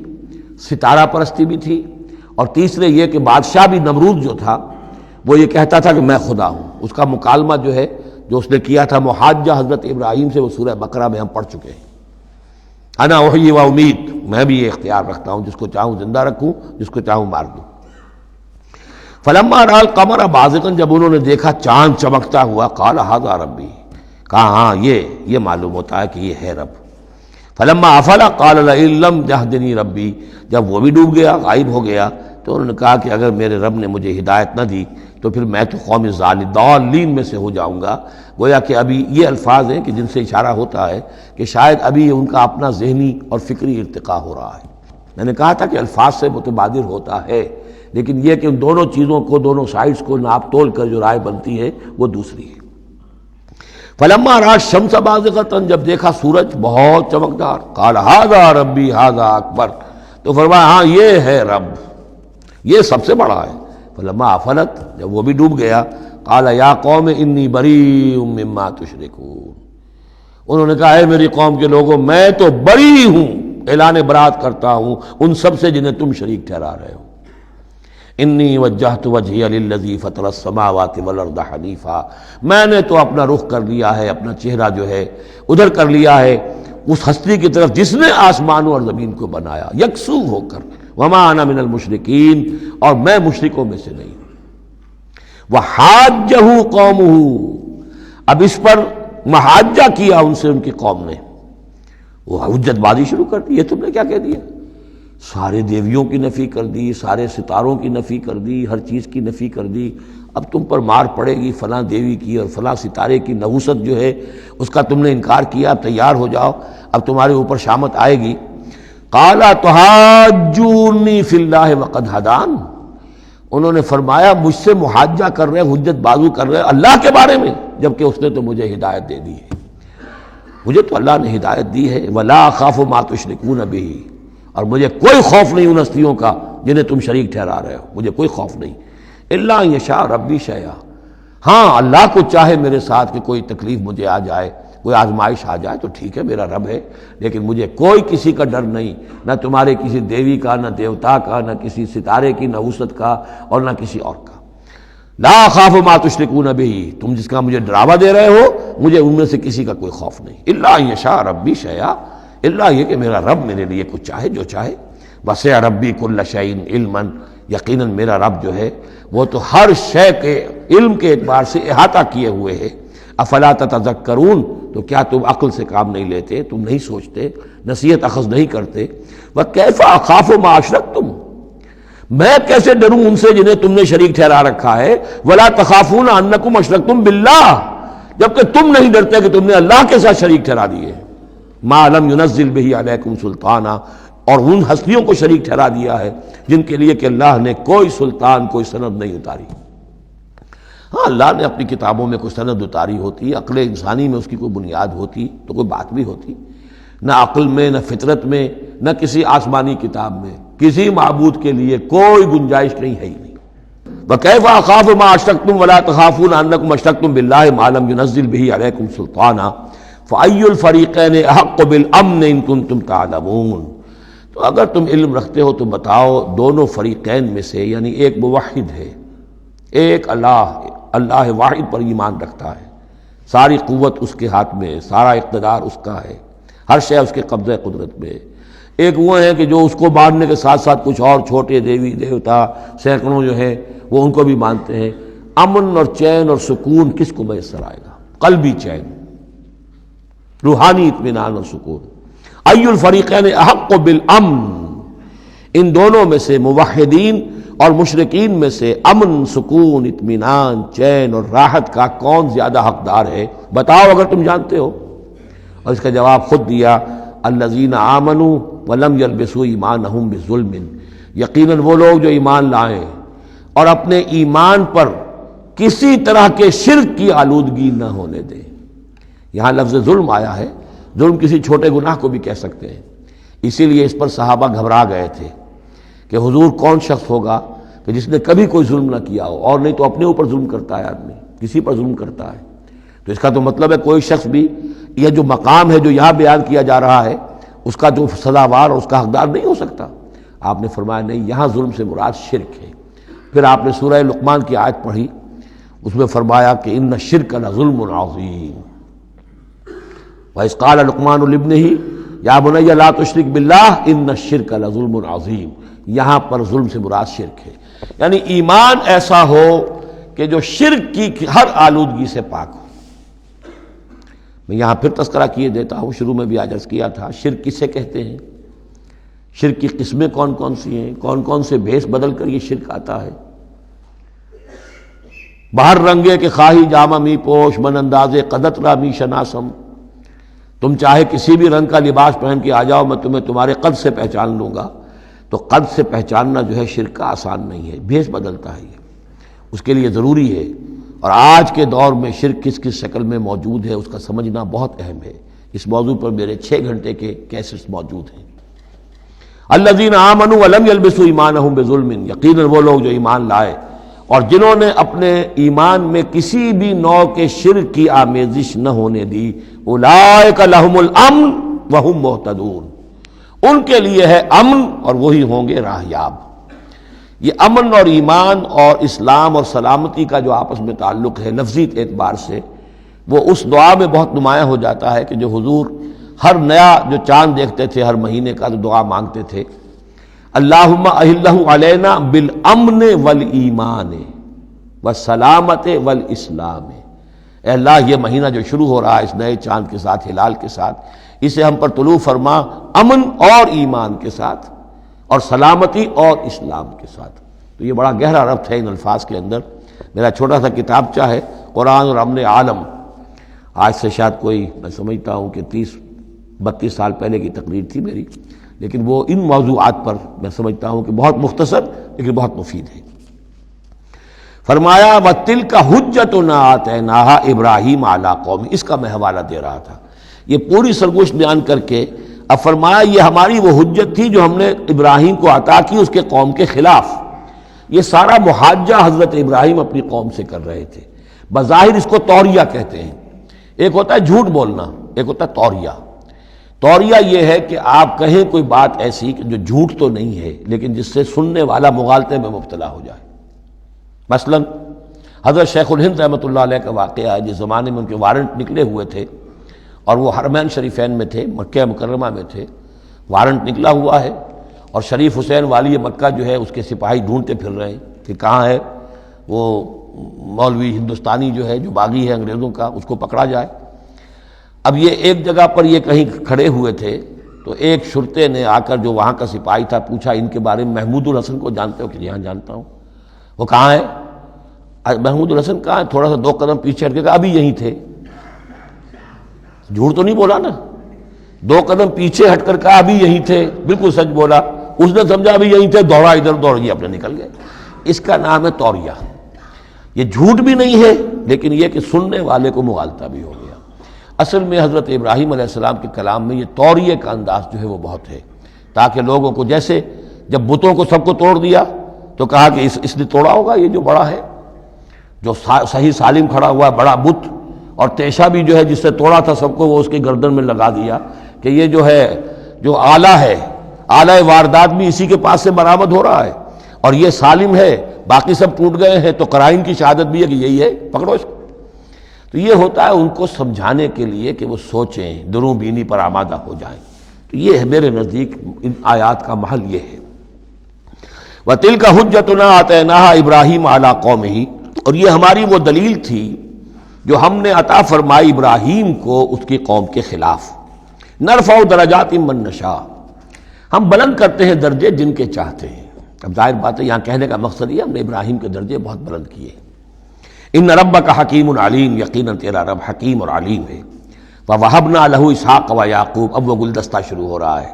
ستارہ پرستی بھی تھی، اور تیسرے یہ کہ بادشاہ بھی نمرود جو تھا وہ یہ کہتا تھا کہ میں خدا ہوں۔ اس کا مکالمہ جو ہے جو اس نے کیا تھا محاجہ حضرت ابراہیم سے، وہ سورہ بقرہ میں ہم پڑھ چکے ہیں۔ انا احیی و امید، میں بھی یہ اختیار رکھتا ہوں، جس کو چاہوں زندہ رکھوں، جس کو چاہوں مار دوں۔ فلما رأى القمر بازغا، جب انہوں نے دیکھا چاند چمکتا ہوا، قال ھذا ربی، کہا ہاں یہ معلوم ہوتا ہے کہ یہ ہے رب۔ فلما افل قال لئن لم يهدنی ربی، جب وہ بھی ڈوب گیا، غائب ہو گیا، تو انہوں نے کہا کہ اگر میرے رب نے مجھے ہدایت نہ دی تو پھر میں تو قوم ضالین میں سے ہو جاؤں گا۔ گویا کہ ابھی یہ الفاظ ہیں کہ جن سے اشارہ ہوتا ہے کہ شاید ابھی ان کا اپنا ذہنی اور فکری ارتقاء ہو رہا ہے۔ میں نے کہا تھا کہ الفاظ سے متبادر ہوتا ہے، لیکن یہ کہ ان دونوں چیزوں کو، دونوں سائڈز کو ناپ تول کر جو رائے بنتی ہے وہ دوسری ہے۔ فلما رأى الشمس بازغة، جب دیکھا سورج بہت چمکدار، قال ھذا ربی ھذا اکبر، تو فرمایا ہاں یہ ہے رب، یہ سب سے بڑا ہے۔ فلما افلت، جب وہ بھی ڈوب گیا، قال یا قوم انی بریء مما تشرکون، انہوں نے کہا اے میری قوم کے لوگوں، میں تو بری ہوں، اعلان برات کرتا ہوں ان سب سے جنہیں تم شریک ٹھہرا رہے ہو۔ انی وجہت وجہی للذی فطر السماوات والارض حنیفا، میں نے تو اپنا رخ کر لیا ہے، اپنا چہرہ جو ہے ادھر کر لیا ہے اس ہستی کی طرف جس نے آسمانوں اور زمین کو بنایا یکسو ہو کر، وما انا من المشرکین، اور میں مشرکوں میں سے نہیں ہوں۔ وحاجہ قومہ، اب اس پر محاجہ کیا ان سے ان کی قوم نے، وہ حجت بازی شروع کر دی، یہ تم نے کیا کہہ دیا؟ سارے دیویوں کی نفی کر دی، سارے ستاروں کی نفی کر دی، ہر چیز کی نفی کر دی، اب تم پر مار پڑے گی فلاں دیوی کی اور فلاں ستارے کی نحوست جو ہے اس کا تم نے انکار کیا، اب تیار ہو جاؤ، اب تمہارے اوپر شامت آئے گی۔ قال تحاجونی فی اللہ وقد ہدان، انہوں نے فرمایا مجھ سے محاجہ کر رہے، حجت بازو کر رہے اللہ کے بارے میں، جبکہ اس نے تو مجھے ہدایت دے دی ہے، مجھے تو اللہ نے ہدایت دی ہے۔ ولا اخاف ما تشرکون بہ، اور مجھے کوئی خوف نہیں ان ہستیوں کا جنہیں تم شریک ٹھہرا رہے ہو، مجھے کوئی خوف نہیں۔ الا ان یشاء ربی شیئا، ہاں اللہ کو چاہے میرے ساتھ کہ کوئی تکلیف مجھے آ جائے، کوئی آزمائش آ جائے تو ٹھیک ہے، میرا رب ہے، لیکن مجھے کوئی کسی کا ڈر نہیں، نہ تمہارے کسی دیوی کا، نہ دیوتا کا، نہ کسی ستارے کی نحوست کا، اور نہ کسی اور کا۔ لا اخاف ما تشرکون بہ، تم جس کا مجھے ڈراوا دے رہے ہو مجھے ان میں سے کسی کا کوئی خوف نہیں۔ الا ان یشاء ربی شیئا، اللہ یہ کہ میرا رب میرے لیے کچھ چاہے، جو چاہے۔ وسع ربی کل شیء علما، یقیناً میرا رب جو ہے وہ تو ہر شے کے علم کے اعتبار سے احاطہ کیے ہوئے ہے۔ افلا تتذکرون، تو کیا تم عقل سے کام نہیں لیتے، تم نہیں سوچتے، نصیحت اخذ نہیں کرتے؟ وکیف اخاف ما اشرکتم، میں کیسے ڈروں ان سے جنہیں تم نے شریک ٹھہرا رکھا ہے۔ ولا تخافون انکم اشرکتم باللہ، جبکہ تم نہیں ڈرتے کہ تم نے اللہ کے ساتھ شریک ٹھہرا دیے۔ ما لم ينزل به علیکم سلطانا، اور ان ہستیوں کو شریک ٹھہرا دیا ہے جن کے لیے کہ اللہ نے کوئی سلطان، کوئی سند نہیں اتاری۔ ہاں اللہ نے اپنی کتابوں میں کوئی سند اتاری ہوتی، عقل انسانی میں اس کی کوئی بنیاد ہوتی تو کوئی بات بھی ہوتی، نہ عقل میں، نہ فطرت میں، نہ کسی آسمانی کتاب میں کسی معبود کے لیے کوئی گنجائش کہیں ہے ہی نہیں۔ وَكَيْفَ أَخَافُ مَا أَشْرَكْتُمْ وَلَا تَخَافُونَ أَنَّكُمْ أَشْرَكْتُمْ بِاللَّهِ مَا لَمْ يُنَزِّلْ بِهِ عَلَيْكُمْ سُلْطَانًا فَأَيُّ الْفَرِيقَيْنِ أَحَقُّ بِالْأَمْنِ إِن كُنتُمْ تَعْلَمُونَ، تو اگر تم علم رکھتے ہو تو بتاؤ دونوں فریقین میں سے، یعنی ایک موحد ہے، ایک اللہ واحد پر ایمان رکھتا ہے، ساری قوت اس کے ہاتھ میں ہے، سارا اقتدار اس کا ہے، ہر شے اس کے قبضہ قدرت میں ہے۔ ایک وہ ہیں کہ جو اس کو ماننے کے ساتھ ساتھ کچھ اور چھوٹے دیوی دیوتا سینکڑوں جو ہیں وہ ان کو بھی مانتے ہیں۔ امن اور چین اور سکون کس کو میسر آئے گا؟ قلبی چین، روحانی اطمینان اور سکون۔ ای الفریقین احق بالامن، ان دونوں میں سے موحدین اور مشرکین میں سے امن، سکون، اطمینان، چین اور راحت کا کون زیادہ حقدار ہے؟ بتاؤ اگر تم جانتے ہو۔ اور اس کا جواب خود دیا، الذین آمنوا ولم یلبسوا ایمانہم بظلم، یقیناً وہ لوگ جو ایمان لائیں اور اپنے ایمان پر کسی طرح کے شرک کی آلودگی نہ ہونے دیں۔ یہاں لفظ ظلم آیا ہے، ظلم کسی چھوٹے گناہ کو بھی کہہ سکتے ہیں، اسی لیے اس پر صحابہ گھبرا گئے تھے کہ حضور کون شخص ہوگا کہ جس نے کبھی کوئی ظلم نہ کیا ہو، اور نہیں تو اپنے اوپر ظلم کرتا ہے آدمی، کسی پر ظلم کرتا ہے۔ تو اس کا تو مطلب ہے کوئی شخص بھی یہ جو مقام ہے جو یہاں بیان کیا جا رہا ہے اس کا جو سزاوار اور اس کا حقدار نہیں ہو سکتا۔ آپ نے فرمایا نہیں، یہاں ظلم سے مراد شرک ہے۔ پھر آپ نے سورہ لقمان کی آیت پڑھی، اس میں فرمایا کہ ان الشرک لظلم عظیم، وَإِذْ قَالَ لُقْمَانُ لِابْنِهِ يَا بُنَيَّ لَا تُشْرِكْ بِاللَّهِ إِنَّ الشِّرْكَ لَظُلْمٌ عَظِيمٌ۔ یہاں پر ظلم سے مراد شرک ہے، یعنی ایمان ایسا ہو کہ جو شرک کی ہر آلودگی سے پاک ہو۔ میں یہاں پھر تذکرہ کیے دیتا ہوں، شروع میں بھی عرض کیا تھا، شرک کسے کہتے ہیں، شرک کی قسمیں کون کون سی ہیں، کون کون سے بھیس بدل کر یہ شرک آتا ہے۔ باہر رنگے کے خواہی جامہ می پوش، من اندازے قدت را می شناسم، تم چاہے کسی بھی رنگ کا لباس پہن کے آ جاؤ، میں تمہیں تمہارے قد سے پہچان لوں گا۔ تو قد سے پہچاننا جو ہے شرک کا آسان نہیں ہے، بھیس بدلتا ہے یہ، اس کے لیے ضروری ہے۔ اور آج کے دور میں شرک کس کس شکل میں موجود ہے اس کا سمجھنا بہت اہم ہے۔ اس موضوع پر میرے 6 گھنٹے کے کیسٹس موجود ہیں۔ الذین آمنوا ولم یلبسوا ایمانہم بظلم، یقیناً وہ لوگ جو ایمان لائے اور جنہوں نے اپنے ایمان میں کسی بھی نوع کے شرک کی آمیزش نہ ہونے دی، اولئک لہم الامن وہم مہتدون، ان کے لیے ہے امن اور وہی ہوں گے راہیاب۔ یہ امن اور ایمان اور اسلام اور سلامتی کا جو آپس میں تعلق ہے لفظی اعتبار سے، وہ اس دعا میں بہت نمایاں ہو جاتا ہے کہ جو حضور ہر نیا جو چاند دیکھتے تھے ہر مہینے کا تو دعا مانگتے تھے، اللہم اہلہ علینا بالامن والایمان والسلامت والاسلام، اے اللہ یہ مہینہ جو شروع ہو رہا ہے اس نئے چاند کے ساتھ، ہلال کے ساتھ، اسے ہم پر طلوع فرما امن اور ایمان کے ساتھ اور سلامتی اور اسلام کے ساتھ۔ تو یہ بڑا گہرا ربط ہے ان الفاظ کے اندر۔ میرا چھوٹا سا کتابچہ ہے قرآن اور امن عالم، آج سے شاید کوئی میں سمجھتا ہوں کہ 30-32 سال پہلے کی تقریر تھی میری، لیکن وہ ان موضوعات پر میں سمجھتا ہوں کہ بہت مختصر لیکن بہت مفید ہے۔ فرمایا وَتِلْكَ حُجَّتُنَا آتَيْنَاهَا إِبْرَاهِيمَ عَلَىٰ قَوْمِهِ، اس کا میں حوالہ دے رہا تھا۔ یہ پوری سرگوشت بیان کر کے اب فرمایا یہ ہماری وہ حجت تھی جو ہم نے ابراہیم کو عطا کی اس کے قوم کے خلاف۔ یہ سارا محاجہ حضرت ابراہیم اپنی قوم سے کر رہے تھے۔ بظاہر اس کو توریہ کہتے ہیں، ایک ہوتا ہے جھوٹ بولنا، ایک ہوتا ہے توریہ۔ توریہ یہ ہے کہ آپ کہیں کوئی بات ایسی جو جھوٹ تو نہیں ہے لیکن جس سے سننے والا مغالطے میں مبتلا ہو جائے۔ مثلا حضرت شیخ الہند رحمۃ اللہ علیہ کا واقعہ ہے، جس زمانے میں ان کے وارنٹ نکلے ہوئے تھے اور وہ حرمین شریفین میں تھے، مکہ مکرمہ میں تھے، وارنٹ نکلا ہوا ہے اور شریف حسین والی مکہ جو ہے اس کے سپاہی ڈھونڈتے پھر رہے ہیں کہ کہاں ہے وہ مولوی ہندوستانی جو ہے جو باغی ہے انگریزوں کا، اس کو پکڑا جائے۔ اب یہ ایک جگہ پر یہ کہیں کھڑے ہوئے تھے تو ایک شرطے نے آ کر جو وہاں کا سپاہی تھا پوچھا ان کے بارے میں محمود الحسن کو جانتے ہو؟ کہ یہاں جانتا ہوں۔ وہ کہاں ہے؟ محمود الحسن کہاں ہے؟ تھوڑا سا 2 قدم پیچھے ہٹ کے کہا ابھی یہیں تھے۔ جھوٹ تو نہیں بولا نا، 2 قدم پیچھے ہٹ کر کہا ابھی یہیں تھے، بالکل سچ بولا۔ اس نے سمجھا ابھی یہیں تھے، دوڑا ادھر، دوڑ گیا اپنے نکل گئے۔ اس کا نام ہے توریہ۔ یہ جھوٹ بھی نہیں ہے لیکن یہ کہ سننے والے کو مغالطہ بھی ہو گیا۔ اصل میں حضرت ابراہیم علیہ السلام کے کلام میں یہ توریہ کا انداز جو ہے وہ بہت ہے، تاکہ لوگوں کو، جیسے جب بتوں کو سب کو توڑ دیا تو کہا کہ اس نے توڑا ہوگا، یہ جو بڑا ہے جو صحیح سالم کھڑا ہوا ہے بڑا بت، اور تیشہ بھی جو ہے جس سے توڑا تھا سب کو وہ اس کے گردن میں لگا دیا کہ یہ جو ہے جو آلہ ہے، آلہ واردات بھی اسی کے پاس سے برآمد ہو رہا ہے اور یہ سالم ہے، باقی سب ٹوٹ گئے ہیں، تو قرائن کی شہادت بھی ہے کہ یہی ہے، پکڑو اس کو۔ تو یہ ہوتا ہے ان کو سمجھانے کے لیے کہ وہ سوچیں، دروں بینی پر آمادہ ہو جائیں۔ تو یہ ہے میرے نزدیک ان آیات کا محل یہ ہے۔ وَتِلْكَ حُجَّتُنَا آتَيْنَاهَا إِبْرَاهِيمَ عَلَىٰ قَوْمِهِ، اور یہ ہماری وہ دلیل تھی جو ہم نے عطا فرمائی ابراہیم کو اس کی قوم کے خلاف۔ نرفع درجات من نشاء، ہم بلند کرتے ہیں درجے جن کے چاہتے ہیں۔ اب ظاہر بات ہے یہاں کہنے کا مقصد یہ ہم نے ابراہیم کے درجے بہت بلند کیے۔ ان ربک حکیم علیم، یقیناً تیرا رب حکیم اور علیم ہے۔ وَوَهَبْنَا لَهُ اسحاق وَيَعْقُوب، اب وہ گلدستہ شروع ہو رہا ہے،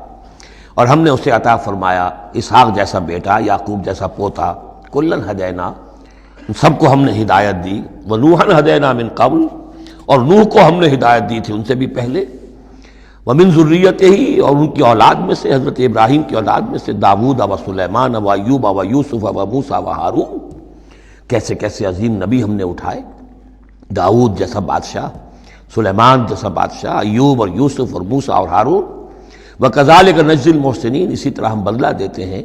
اور ہم نے اسے عطا فرمایا اسحاق جیسا بیٹا، یعقوب جیسا پوتا، کلن ہدینا، سب کو ہم نے ہدایت دی، وَنُوحًا ہدینا من قبل، اور نوح کو ہم نے ہدایت دی تھی ان سے بھی پہلے، ومن ذریتہ، اور ان کی اولاد میں سے، حضرت ابراہیم کی اولاد میں سے، داؤد و سلیمان و ایوب و یوسف و موسیٰ و ہارون، کیسے کیسے عظیم نبی ہم نے اٹھائے، داؤد جیسا بادشاہ، سلیمان جیسا بادشاہ، ایوب اور یوسف اور موسیٰ اور ہارون۔ وَكَذَلِكَ نَجْزِي الْمُحْسِنِينَ، اسی طرح ہم بدلہ دیتے ہیں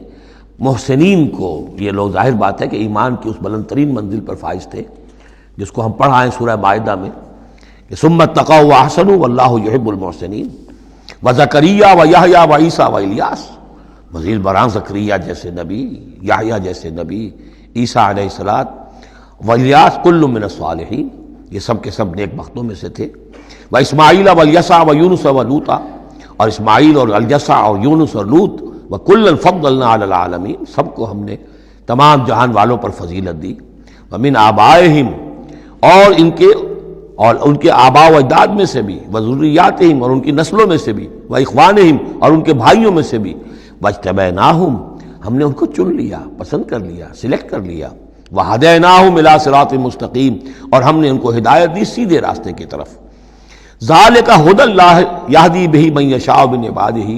محسنین کو۔ یہ لوگ ظاہر بات ہے کہ ایمان کی اس بلند ترین منزل پر فائز تھے جس کو ہم پڑھا ہے سورہ مائدہ میں کہ ثُمَّ اتَّقَوْا وَأَحْسَنُوا وَاللَّهُ يُحِبُّ الْمُحْسِنِينَ۔ وَزَكَرِيَّا وَيَحْيَا وَعِیسیٰ وَإِلیاس، مزید برآں زکریا جیسے نبی، یحییٰ جیسے نبی، عیسیٰ علیہ السلام، وإلیاس کل من الصالحین، یہ سب کے سب نیک بختوں میں سے تھے۔ وإسماعیل وَالْیسع وَیونس وَلوطا، اور اسماعیل اور الیسع اور یونس اور لوط، وَکُلًّا فَضَّلْنَا عَلَى الْعَالَمِینَ، سب کو ہم نے تمام جہان والوں پر فضیلت دی۔ وَمِنْ آبائِہِمْ، اور ان کے آباء و اجداد میں سے بھی، وذریاتہم، اور ان کی نسلوں میں سے بھی، واخوانہم، اور ان کے بھائیوں میں سے بھی، واجتبیناہم، ہم نے ان کو چن لیا، پسند کر لیا، سلیکٹ کر لیا، وہدیناہم الی صراط مستقیم، اور ہم نے ان کو ہدایت دی سیدھے راستے کی طرف۔ ذالک ھدی اللہ یہدی بہ من یشاء من عبادہ،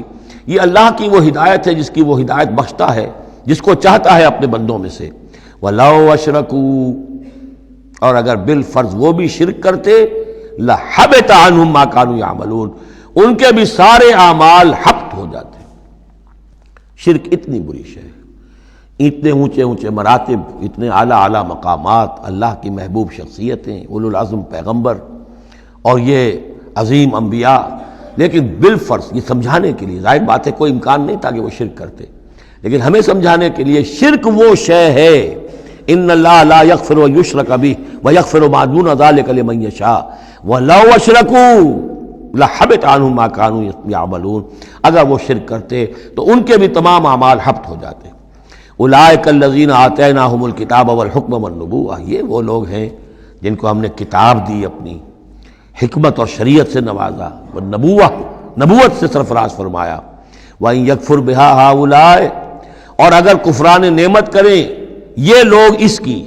یہ اللہ کی وہ ہدایت ہے جس کی وہ ہدایت بخشتا ہے جس کو چاہتا ہے اپنے بندوں میں سے۔ وَلَوْ أَشْرَكُوا، اور اگر بالفرض وہ بھی شرک کرتے، لَحَبِطَ عَنْهُمْ مَا كَانُوا يَعْمَلُونَ، ان کے بھی سارے اعمال حبط ہو جاتے۔ شرک اتنی بری شے ہے، اتنے اونچے اونچے مراتب، اتنے اعلیٰ اعلیٰ مقامات، اللہ کی محبوب شخصیتیں، اولو العزم پیغمبر اور یہ عظیم انبیاء، لیکن بالفرض یہ سمجھانے کے لیے، ظاہر بات ہے کوئی امکان نہیں تھا کہ وہ شرک کرتے، لیکن ہمیں سمجھانے کے لیے شرک وہ شے ہے، ان اللہ لا یغفر ان یشرک بہ ویغفر ما دون ذلک لمن یشاء ولو اشرکوا لحبط عنہم ما كانوا یعملون، اگر وہ شرک کرتے تو ان کے بھی تمام اعمال حبط ہو جاتے۔ اولئک الذین آتیناہم الکتاب والحکم والنبوۃ، یہ وہ لوگ ہیں جن کو ہم نے کتاب دی، اپنی حکمت اور شریعت سے نوازا، نبوت سے سرفراز فرمایا۔ وَإِن يَكْفُرْ بِهَا هَؤُلَاءِ، اور اگر کفران نعمت کریں یہ لوگ اس کی،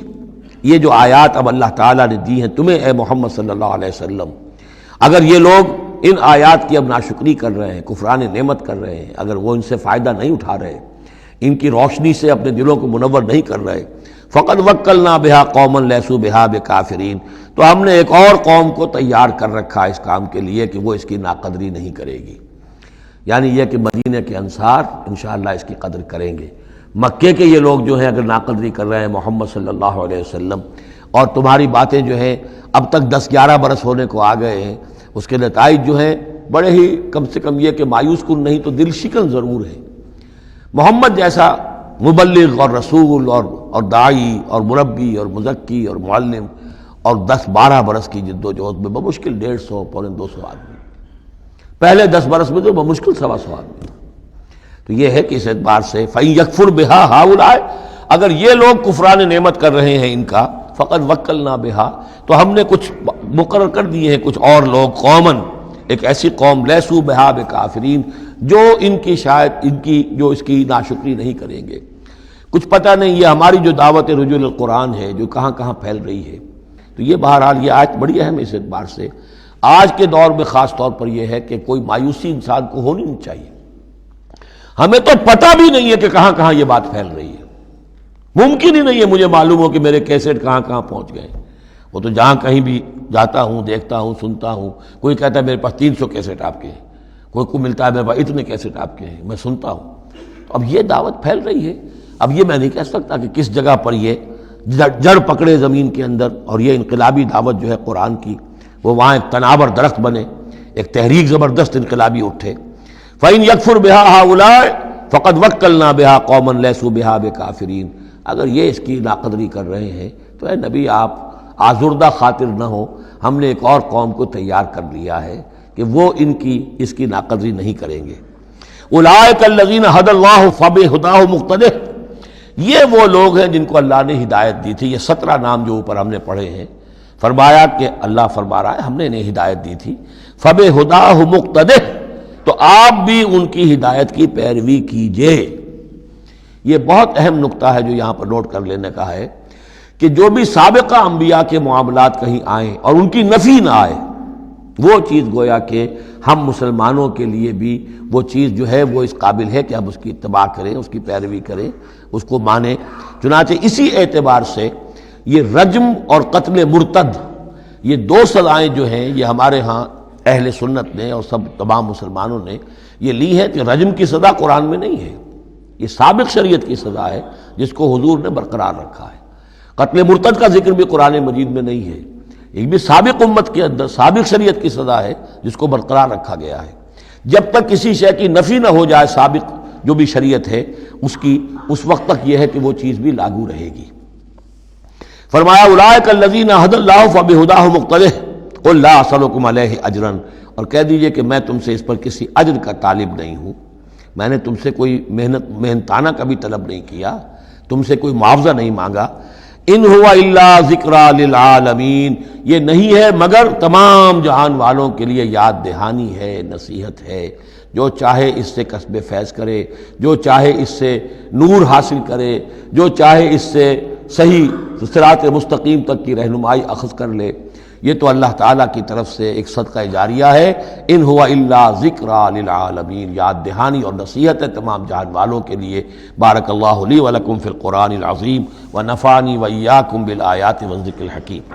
یہ جو آیات اب اللہ تعالیٰ نے دی ہیں تمہیں اے محمد صلی اللہ علیہ وسلم، اگر یہ لوگ ان آیات کی اب ناشکری کر رہے ہیں، کفران نعمت کر رہے ہیں، اگر وہ ان سے فائدہ نہیں اٹھا رہے، ان کی روشنی سے اپنے دلوں کو منور نہیں کر رہے، فقد وکلنا بہا قوما لیسوا بہا بکافرین، تو ہم نے ایک اور قوم کو تیار کر رکھا اس کام کے لیے کہ وہ اس کی ناقدری نہیں کرے گی، یعنی یہ کہ مدینہ کے انصار انشاءاللہ اس کی قدر کریں گے۔ مکے کے یہ لوگ جو ہیں اگر ناقدری کر رہے ہیں محمد صلی اللہ علیہ وسلم، اور تمہاری باتیں جو ہیں اب تک 10-11 برس ہونے کو آ گئے ہیں، اس کے نتائج جو ہیں بڑے ہی کم سے کم یہ کہ مایوس کن نہیں تو دل شکن ضرور ہے۔ محمد جیسا مبلغ اور رسول اور داعی اور مربی اور مزکی اور معلم، اور 10-12 برس کی جد و جہد میں بمشکل 150 پونے 200 آدمی، پہلے 10 برس میں تو بمشکل 125 آدمی۔ تو یہ ہے کہ اس اعتبار سے فَإِن يَكْفُرْ بِهَا هَؤُلَاءِ، اگر یہ لوگ کفران نعمت کر رہے ہیں ان کا، فقد وکلنا بها، تو ہم نے کچھ مقرر کر دیے ہیں کچھ اور لوگ، قومن، ایک ایسی قوم لیسوا بہا بکافرین، جو ان کی شاید ان کی جو اس کی ناشکری نہیں کریں گے۔ کچھ پتہ نہیں یہ ہماری جو دعوت رجوع القرآن ہے جو کہاں کہاں پھیل رہی ہے، تو یہ بہرحال یہ آیت بڑی اہم ہے اس اعتبار سے۔ آج کے دور میں خاص طور پر یہ ہے کہ کوئی مایوسی انسان کو ہونی نہیں چاہیے، ہمیں تو پتہ بھی نہیں ہے کہ کہاں کہاں یہ بات پھیل رہی ہے، ممکن ہی نہیں ہے مجھے معلوم ہو کہ میرے کیسٹ کہاں کہاں پہنچ گئے۔ وہ تو جہاں کہیں بھی جاتا ہوں دیکھتا ہوں سنتا ہوں، کوئی کہتا ہے میرے پاس 300 کیسٹ آپ کے ہیں، کوئی کو ملتا ہے میرے پاس اتنے کیسٹ آپ کے ہیں، میں سنتا ہوں۔ تو اب یہ دعوت پھیل رہی ہے، اب یہ میں نہیں کہہ سکتا کہ کس جگہ پر یہ جڑ پکڑے زمین کے اندر، اور یہ انقلابی دعوت جو ہے قرآن کی وہ وہاں ایک تناور درخت بنے، ایک تحریک زبردست انقلابی اٹھے۔ فَإِنْ يَكْفُرْ بِهَا هَؤُلَاءِ فَقَدْ وَكَّلْنَا بِهَا قَوْمًا لَيْسُوا بِهَا بِكَافِرِينَ۔ اگر یہ اس کی ناقدری کر رہے ہیں تو اے نبی آپ آزردہ خاطر نہ ہو، ہم نے ایک اور قوم کو تیار کر لیا ہے کہ وہ اس کی ناقدری نہیں کریں گے۔ اولئک الذین ھدی اللہ فبہداہ مقتدہ، یہ وہ لوگ ہیں جن کو اللہ نے ہدایت دی تھی۔ یہ 17 نام جو اوپر ہم نے پڑھے ہیں، فرمایا کہ اللہ فرما رہا ہے ہم نے انہیں ہدایت دی تھی، فبہداہ مقتدہ، تو آپ بھی ان کی ہدایت کی پیروی کیجئے۔ یہ بہت اہم نقطہ ہے جو یہاں پر نوٹ کر لینے کا ہے کہ جو بھی سابقہ انبیاء کے معاملات کہیں آئیں اور ان کی نفی نہ آئے، وہ چیز گویا کہ ہم مسلمانوں کے لیے بھی وہ چیز جو ہے وہ اس قابل ہے کہ ہم اس کی اتباع کریں، اس کی پیروی کریں، اس کو مانیں۔ چنانچہ اسی اعتبار سے یہ رجم اور قتل مرتد، یہ 2 سزائیں جو ہیں یہ ہمارے ہاں اہل سنت نے اور تمام مسلمانوں نے یہ لی ہے کہ رجم کی سزا قرآن میں نہیں ہے، یہ سابق شریعت کی سزا ہے جس کو حضور نے برقرار رکھا ہے۔ قتل مرتد کا ذکر بھی قرآن مجید میں نہیں ہے، ایک بھی سابق امت کے اندر سابق شریعت کی سزا ہے جس کو برقرار رکھا گیا ہے۔ جب تک کسی شے کی نفی نہ ہو جائے سابق جو بھی شریعت ہے اس کی، اس وقت تک یہ ہے کہ وہ چیز بھی لاگو رہے گی۔ فرمایا اولئک الذین ھدی اللہ فبہداہ مقتدہ قل لا اسألکم علیہ اجرا، اور کہہ دیجئے کہ میں تم سے اس پر کسی اجر کا طالب نہیں ہوں، میں نے تم سے کوئی محنتانہ کا بھی طلب نہیں کیا، تم سے کوئی معاوضہ نہیں مانگا۔ ان ہوا الا ذکریٰ للعالمین، یہ نہیں ہے مگر تمام جہان والوں کے لیے یاد دہانی ہے، نصیحت ہے۔ جو چاہے اس سے کسب فیض کرے، جو چاہے اس سے نور حاصل کرے، جو چاہے اس سے صحیح صراط مستقیم تک کی رہنمائی اخذ کر لے، یہ تو اللہ تعالیٰ کی طرف سے ایک صدقہ جاریہ ہے۔ ان ہوا الا ذکریٰ للعالمین، یاد دہانی اور نصیحت ہے تمام جہان والوں کے لیے۔ بارک اللہ لی ولکم فی القرآن العظیم ونفعنی وإیاکم بالآیات والذکر الحکیم۔